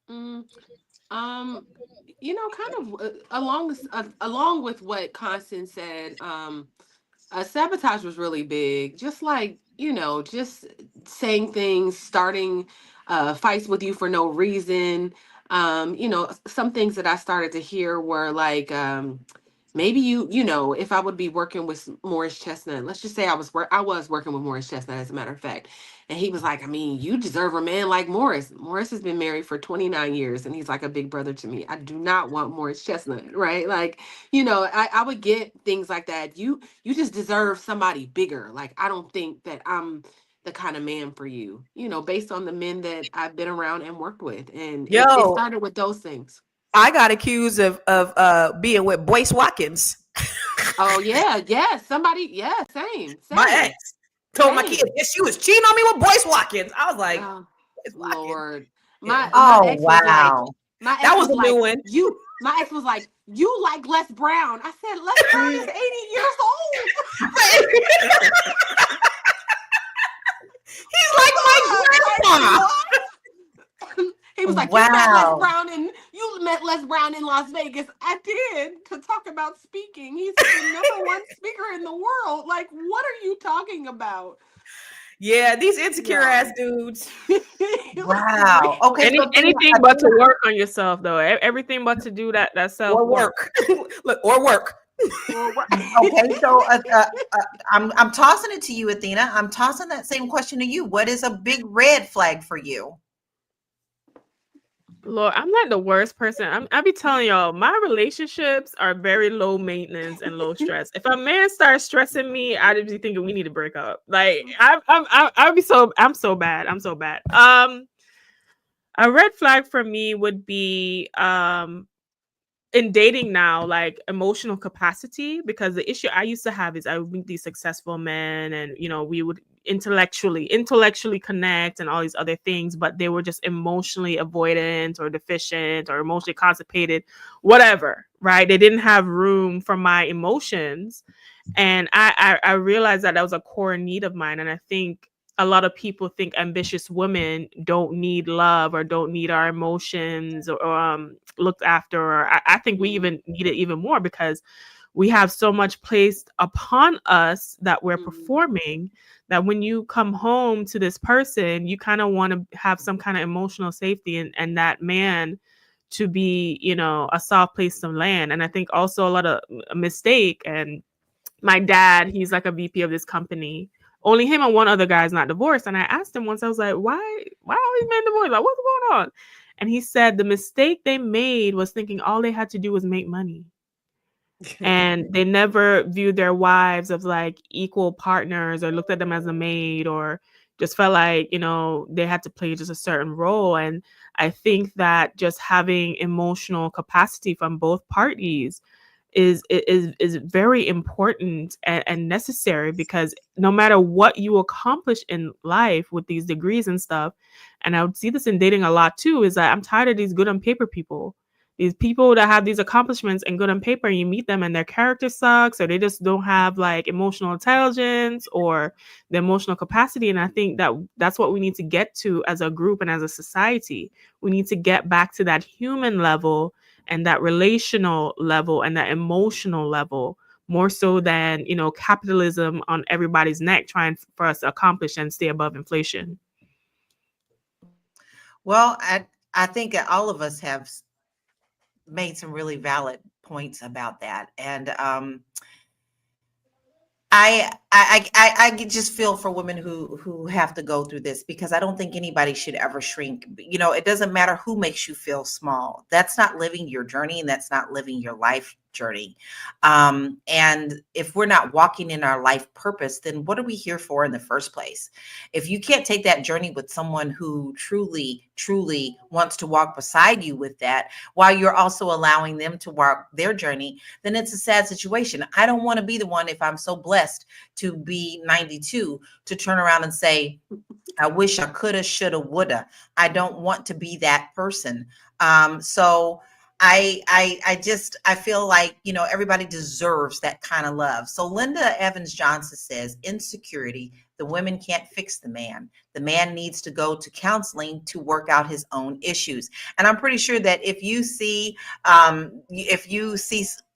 Speaker 2: Kind of along with what Constance said, sabotage was really big. Just like, just saying things, starting fights with you for no reason. Some things that I started to hear were like, maybe if I would be working with Morris Chestnut, let's just say I was working with Morris Chestnut, as a matter of fact. And he was like, I mean, you deserve a man like Morris. Morris has been married for 29 years and he's like a big brother to me. I do not want Morris Chestnut, right? Like, I would get things like that. You just deserve somebody bigger. Like, I don't think that I'm the kind of man for you, based on the men that I've been around and worked with. And it started with those things.
Speaker 3: I got accused of being with Boyce Watkins.
Speaker 2: Oh yeah, somebody, same.
Speaker 3: My ex told my kid, yes, she was cheating on me with Boyce Watkins. I was like,
Speaker 2: Lord,
Speaker 3: my
Speaker 2: ex
Speaker 1: wow,
Speaker 2: was like, my ex
Speaker 3: that was a new one.
Speaker 2: My ex was like, "You like Les Brown?" I said, "Les Brown is 80 years old."
Speaker 3: He's like my grandma.
Speaker 2: He was like, "You met Les Brown in Las Vegas." I did, to talk about speaking. He's the number one speaker in the world. Like, what are you talking about?
Speaker 3: Yeah, these insecure ass dudes.
Speaker 1: Wow. Okay.
Speaker 6: Anything but to work on yourself, though. Everything but to do that self
Speaker 3: work. Look, or work.
Speaker 1: Okay, so I'm tossing it to you, Athena. I'm tossing that same question to you. What is a big red flag for you?
Speaker 6: Lord, I'm not the worst person. I be telling y'all, my relationships are very low maintenance and low stress. If a man starts stressing me, I'd be thinking we need to break up. Like I'm so bad. I'm so bad. A red flag for me would be in dating now, like emotional capacity, because the issue I used to have is I would meet these successful men and, you know, we would intellectually connect and all these other things, but they were just emotionally avoidant or deficient or emotionally constipated, whatever, right? They didn't have room for my emotions. And I realized that was a core need of mine. And I think a lot of people think ambitious women don't need love or don't need our emotions or looked after. Or I think we even need it even more because we have so much placed upon us that we're performing that when you come home to this person, you kind of want to have some kind of emotional safety and that man to be, you know, a soft place to land. And I think also a lot of mistake. And my dad, he's like a VP of this company. Only him and one other guy is not divorced. And I asked him once, I was like, why are these men divorced? Like, what's going on? And he said the mistake they made was thinking all they had to do was make money. And they never viewed their wives as like equal partners or looked at them as a maid or just felt like, you know, they had to play just a certain role. And I think that just having emotional capacity from both parties is very important and necessary, because no matter what you accomplish in life with these degrees and stuff, and I would see this in dating a lot too, is that I'm tired of these good on paper people. These people that have these accomplishments and good on paper, and you meet them and their character sucks, or they just don't have like emotional intelligence or the emotional capacity. And I think that that's what we need to get to as a group and as a society. We need to get back to that human level and that relational level and that emotional level, more so than, you know, capitalism on everybody's neck trying for us to accomplish and stay above inflation.
Speaker 1: Well, I think that all of us have made some really valid points about that. And I just feel for women who have to go through this, because I don't think anybody should ever shrink. You know, it doesn't matter who makes you feel small. That's not living your journey, and that's not living your life journey. And if we're not walking in our life purpose, then what are we here for in the first place? If you can't take that journey with someone who truly wants to walk beside you with that, while you're also allowing them to walk their journey, then it's a sad situation. I don't want to be the one, if I'm so blessed to be 92, to turn around and say, I wish I coulda, shoulda, woulda. I don't want to be that person. So I feel like, you know, everybody deserves that kind of love. So Linda Evans Johnson says, insecurity, the women can't fix the man. The man needs to go to counseling to work out his own issues. And I'm pretty sure that if you see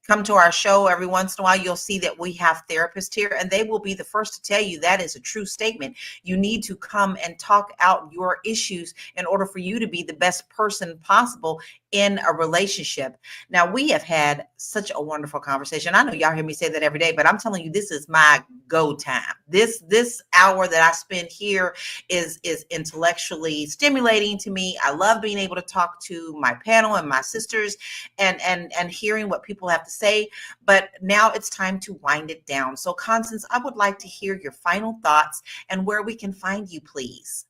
Speaker 1: come to our show every once in a while, you'll see that we have therapists here, and they will be the first to tell you that is a true statement. You need to come and talk out your issues in order for you to be the best person possible in a relationship. Now, we have had such a wonderful conversation. I know y'all hear me say that every day, but I'm telling you, this is my go time. This hour that I spend here is intellectually stimulating to me. I love being able to talk to my panel and my sisters and hearing what people have to say. But now it's time to wind it down. So, Constance, I would like to hear your final thoughts and where we can find you, please.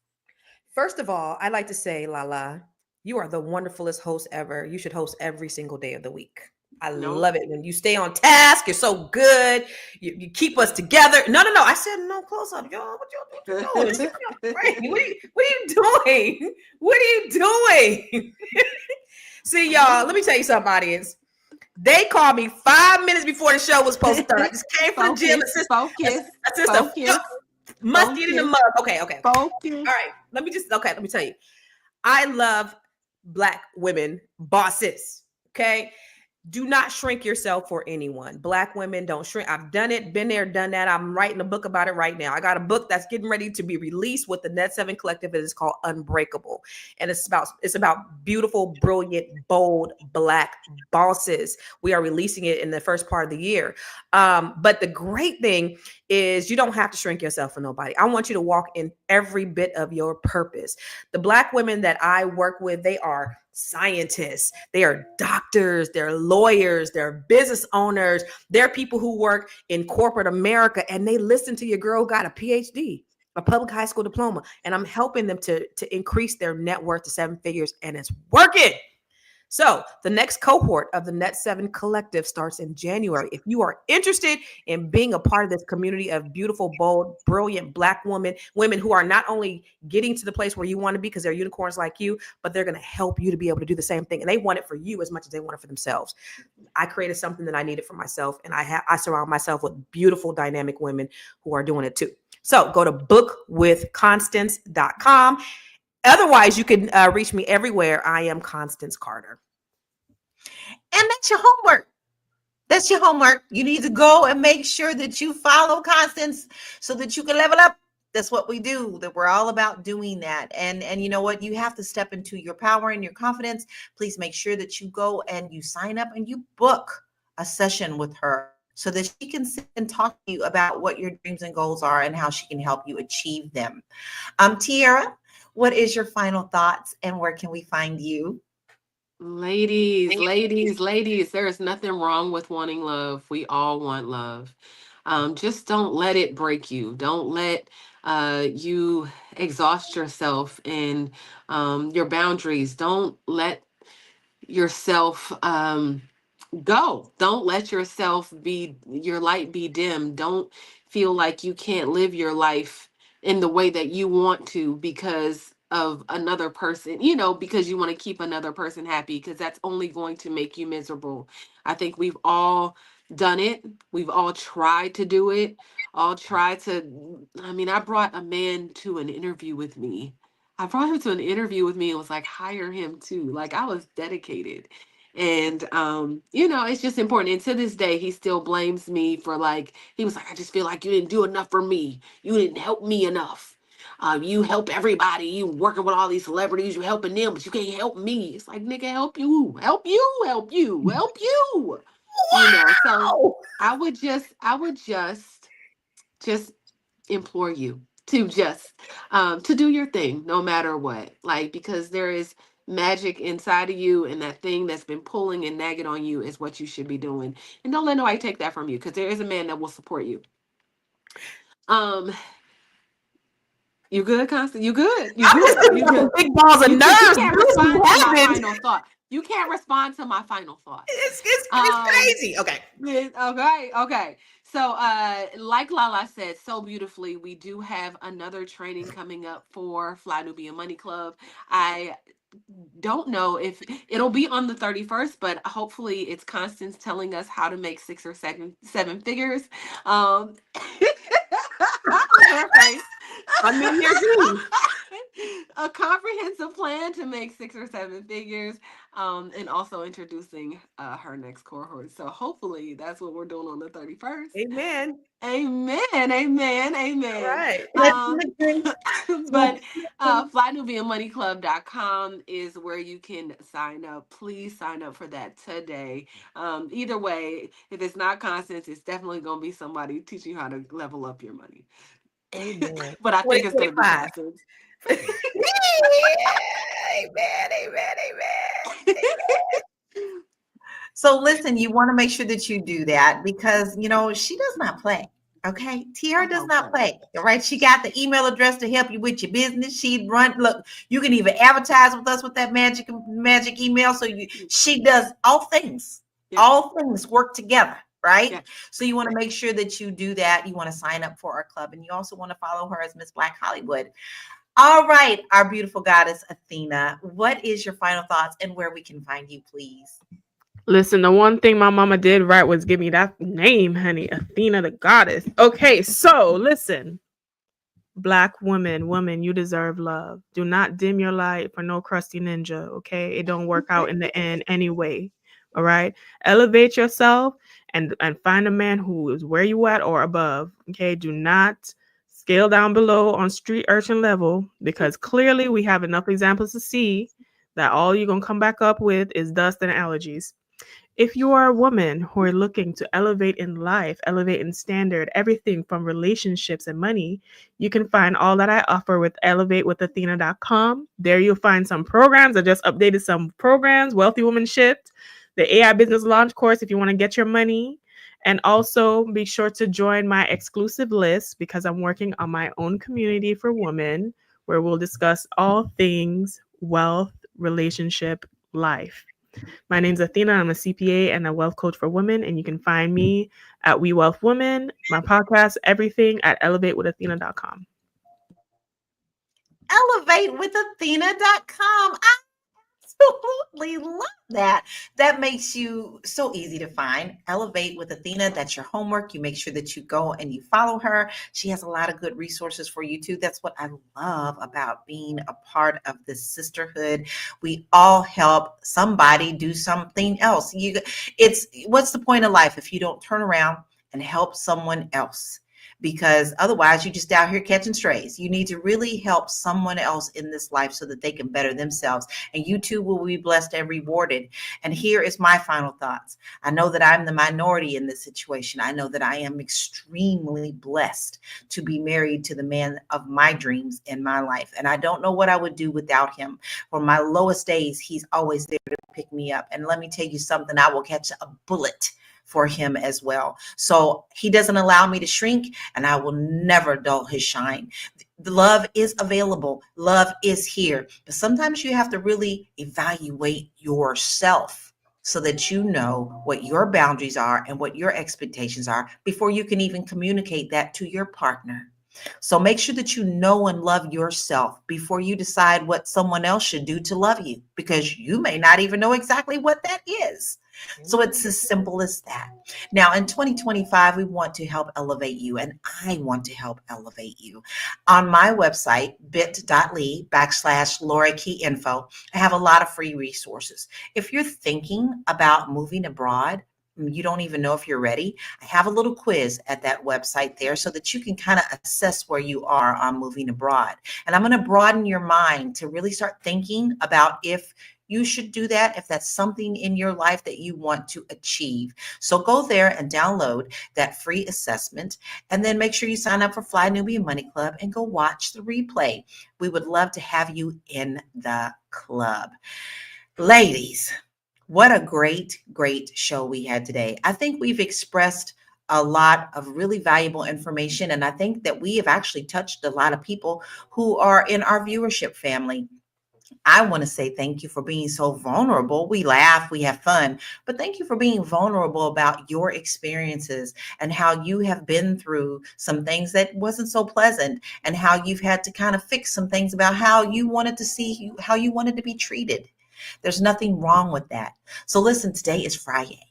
Speaker 3: First of all, I'd like to say, Lala, you are the wonderfulest host ever. You should host every single day of the week. I love it when you stay on task. You're so good. You keep us together. No. I said no close up, y'all. What y'all doing? Right. What are you doing? What are you doing? See, y'all, let me tell you something, audience. They called me 5 minutes before the show was supposed to start. I just came from the gym.
Speaker 2: Focus.
Speaker 3: Must get in the mug. Okay.
Speaker 2: Focus.
Speaker 3: All right. Let me tell you. I love Black women bosses. Okay. Do not shrink yourself for anyone. Black women don't shrink. I've done it, been there, done that. I'm writing a book about it right now. I got a book that's getting ready to be released with the Net 7 Collective. It is called Unbreakable. And it's about beautiful, brilliant, bold Black bosses. We are releasing it in the first part of the year. But the great thing is you don't have to shrink yourself for nobody. I want you to walk in every bit of your purpose. The Black women that I work with, they are scientists, they are doctors, they're lawyers, they're business owners, they're people who work in corporate America, and they listen to your girl got a PhD, a public high school diploma, and I'm helping them to increase their net worth to 7 figures, and it's working. So the next cohort of the Net 7 Collective starts in January. If you are interested in being a part of this community of beautiful, bold, brilliant Black women who are not only getting to the place where you want to be because they're unicorns like you, but they're going to help you to be able to do the same thing. And they want it for you as much as they want it for themselves. I created something that I needed for myself, and I surround myself with beautiful, dynamic women who are doing it too. So go to bookwithconstance.com. Otherwise, you can reach me everywhere. I am Constance Carter.
Speaker 1: And that's your homework. That's your homework. You need to go and make sure that you follow Constance so that you can level up. That's what we do. That we're all about doing that. And you know what? You have to step into your power and your confidence. Please make sure that you go and you sign up and you book a session with her so that she can sit and talk to you about what your dreams and goals are and how she can help you achieve them. Tiara, what is your final thoughts and where can we find you?
Speaker 2: Ladies, there is nothing wrong with wanting love. We all want love. Just don't let it break you. Don't let you exhaust yourself in your boundaries. Don't let yourself go. Don't let yourself your light be dim. Don't feel like you can't live your life in the way that you want to because of another person, because you want to keep another person happy, because that's only going to make you miserable. I think we've all done it. We've all tried to do it. I brought a man to an interview with me. I brought him to an interview with me and was like, hire him too. Like, I was dedicated. And, it's just important. And to this day, he still blames me for he was like, I just feel like you didn't do enough for me. You didn't help me enough. You help everybody. You working with all these celebrities. You helping them, but you can't help me. It's like, nigga, help you. So I would just implore you to to do your thing no matter what, because there is magic inside of you, and that thing that's been pulling and nagging on you is what you should be doing. And don't let nobody take that from you, because there is a man that will support you. You good, Constance? You good? You good?
Speaker 3: Big balls of nerves.
Speaker 2: You can't respond to my final thought. You can't respond to my final thought.
Speaker 3: It's crazy. Okay.
Speaker 2: Okay. So, like Lala said so beautifully, we do have another training coming up for Fly Nubian Money Club. I don't know if it'll be on the 31st, but hopefully it's Constance telling us how to make 6 or 7 figures. Her face.
Speaker 3: I'm in here too.
Speaker 2: A comprehensive plan to make 6 or 7 figures, and also introducing her next cohort. So hopefully that's what we're doing on the 31st.
Speaker 3: Amen.
Speaker 2: All right. But flynubianmoneyclub.com is where you can sign up. Please sign up for that today. Either way, if it's not Constance, it's definitely going to be somebody teaching you how to level up your money.
Speaker 3: Amen.
Speaker 2: But I think it's going to be Constance.
Speaker 1: Amen. So listen, you want to make sure that you do that because, she does not play. Okay. Tiara does not play. All right. She got the email address to help you with your business. Look, you can even advertise with us with that magic email. So she does all things. Yeah. All things work together. Right. Yeah. So you want to make sure that you do that. You want to sign up for our club, and you also want to follow her as Miss Black Hollywood. All right, our beautiful goddess Athena, what is your final thoughts and where we can find you, please?
Speaker 6: Listen, the one thing my mama did right was give me that name, honey, Athena the goddess. Okay, so listen. Black woman, you deserve love. Do not dim your light for no crusty ninja, okay? It don't work out in the end anyway. All right? Elevate yourself and find a man who is where you at or above, okay? Do not scale down below on street urchin level because clearly we have enough examples to see that all you're going to come back up with is dust and allergies. If you are a woman who are looking to elevate in life, elevate in standard, everything from relationships and money, you can find all that I offer with elevatewithathena.com. There you'll find some programs. I just updated some programs, Wealthy Woman Shift, the AI Business Launch course if you want to get your money. And also be sure to join my exclusive list because I'm working on my own community for women where we'll discuss all things wealth, relationship, life. My name's Athena. I'm a CPA and a wealth coach for women. And you can find me at We Wealth Women, my podcast, everything at elevatewithathena.com.
Speaker 1: Elevatewithathena.com. Absolutely love that. That makes you so easy to find. Elevate with Athena. That's your homework. You make sure that you go and you follow her. She has a lot of good resources for you too. That's what I love about being a part of this sisterhood. We all help somebody do something else. It's what's the point of life if you don't turn around and help someone else? Because otherwise you're just out here catching strays. You need to really help someone else in this life so that they can better themselves. And you too will be blessed and rewarded. And here is my final thoughts. I know that I'm the minority in this situation. I know that I am extremely blessed to be married to the man of my dreams in my life. And I don't know what I would do without him. For my lowest days, he's always there to pick me up. And let me tell you something, I will catch a bullet for him as well. So he doesn't allow me to shrink, and I will never dull his shine. The love is available. Love is here. But sometimes you have to really evaluate yourself so that you know what your boundaries are and what your expectations are before you can even communicate that to your partner. So make sure that you know and love yourself before you decide what someone else should do to love you, because you may not even know exactly what that is. So it's as simple as that. Now, in 2025, we want to help elevate you, and I want to help elevate you. On my website, bit.ly/Laura Key Info, I have a lot of free resources. If you're thinking about moving abroad, you don't even know if you're ready, I have a little quiz at that website there so that you can kind of assess where you are on moving abroad. And I'm going to broaden your mind to really start thinking about if you should do that, if that's something in your life that you want to achieve. So go there and download that free assessment, and then make sure you sign up for Fly Nubian Money Club and go watch the replay. We would love to have you in the club. Ladies, what a great, great show we had today. I think we've expressed a lot of really valuable information, and I think that we have actually touched a lot of people who are in our viewership family. I want to say thank you for being so vulnerable. We laugh, we have fun, but thank you for being vulnerable about your experiences and how you have been through some things that wasn't so pleasant, and how you've had to kind of fix some things about how you wanted to see, how you wanted to be treated. There's nothing wrong with that. So listen, today is Friday,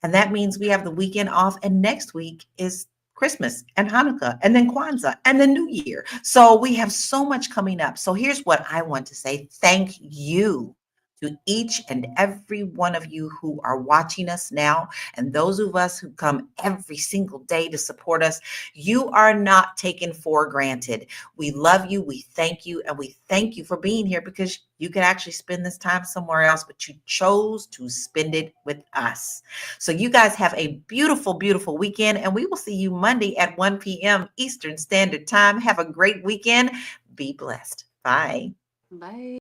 Speaker 1: and that means we have the weekend off, and next week is Christmas and Hanukkah and then Kwanzaa and the New Year. So we have so much coming up. So here's what I want to say. Thank you to each and every one of you who are watching us now, and those of us who come every single day to support us. You are not taken for granted. We love you, we thank you, and we thank you for being here, because you could actually spend this time somewhere else, but you chose to spend it with us. So you guys have a beautiful, beautiful weekend, and we will see you Monday at 1 p.m. Eastern Standard Time. Have a great weekend. Be blessed. Bye.
Speaker 2: Bye.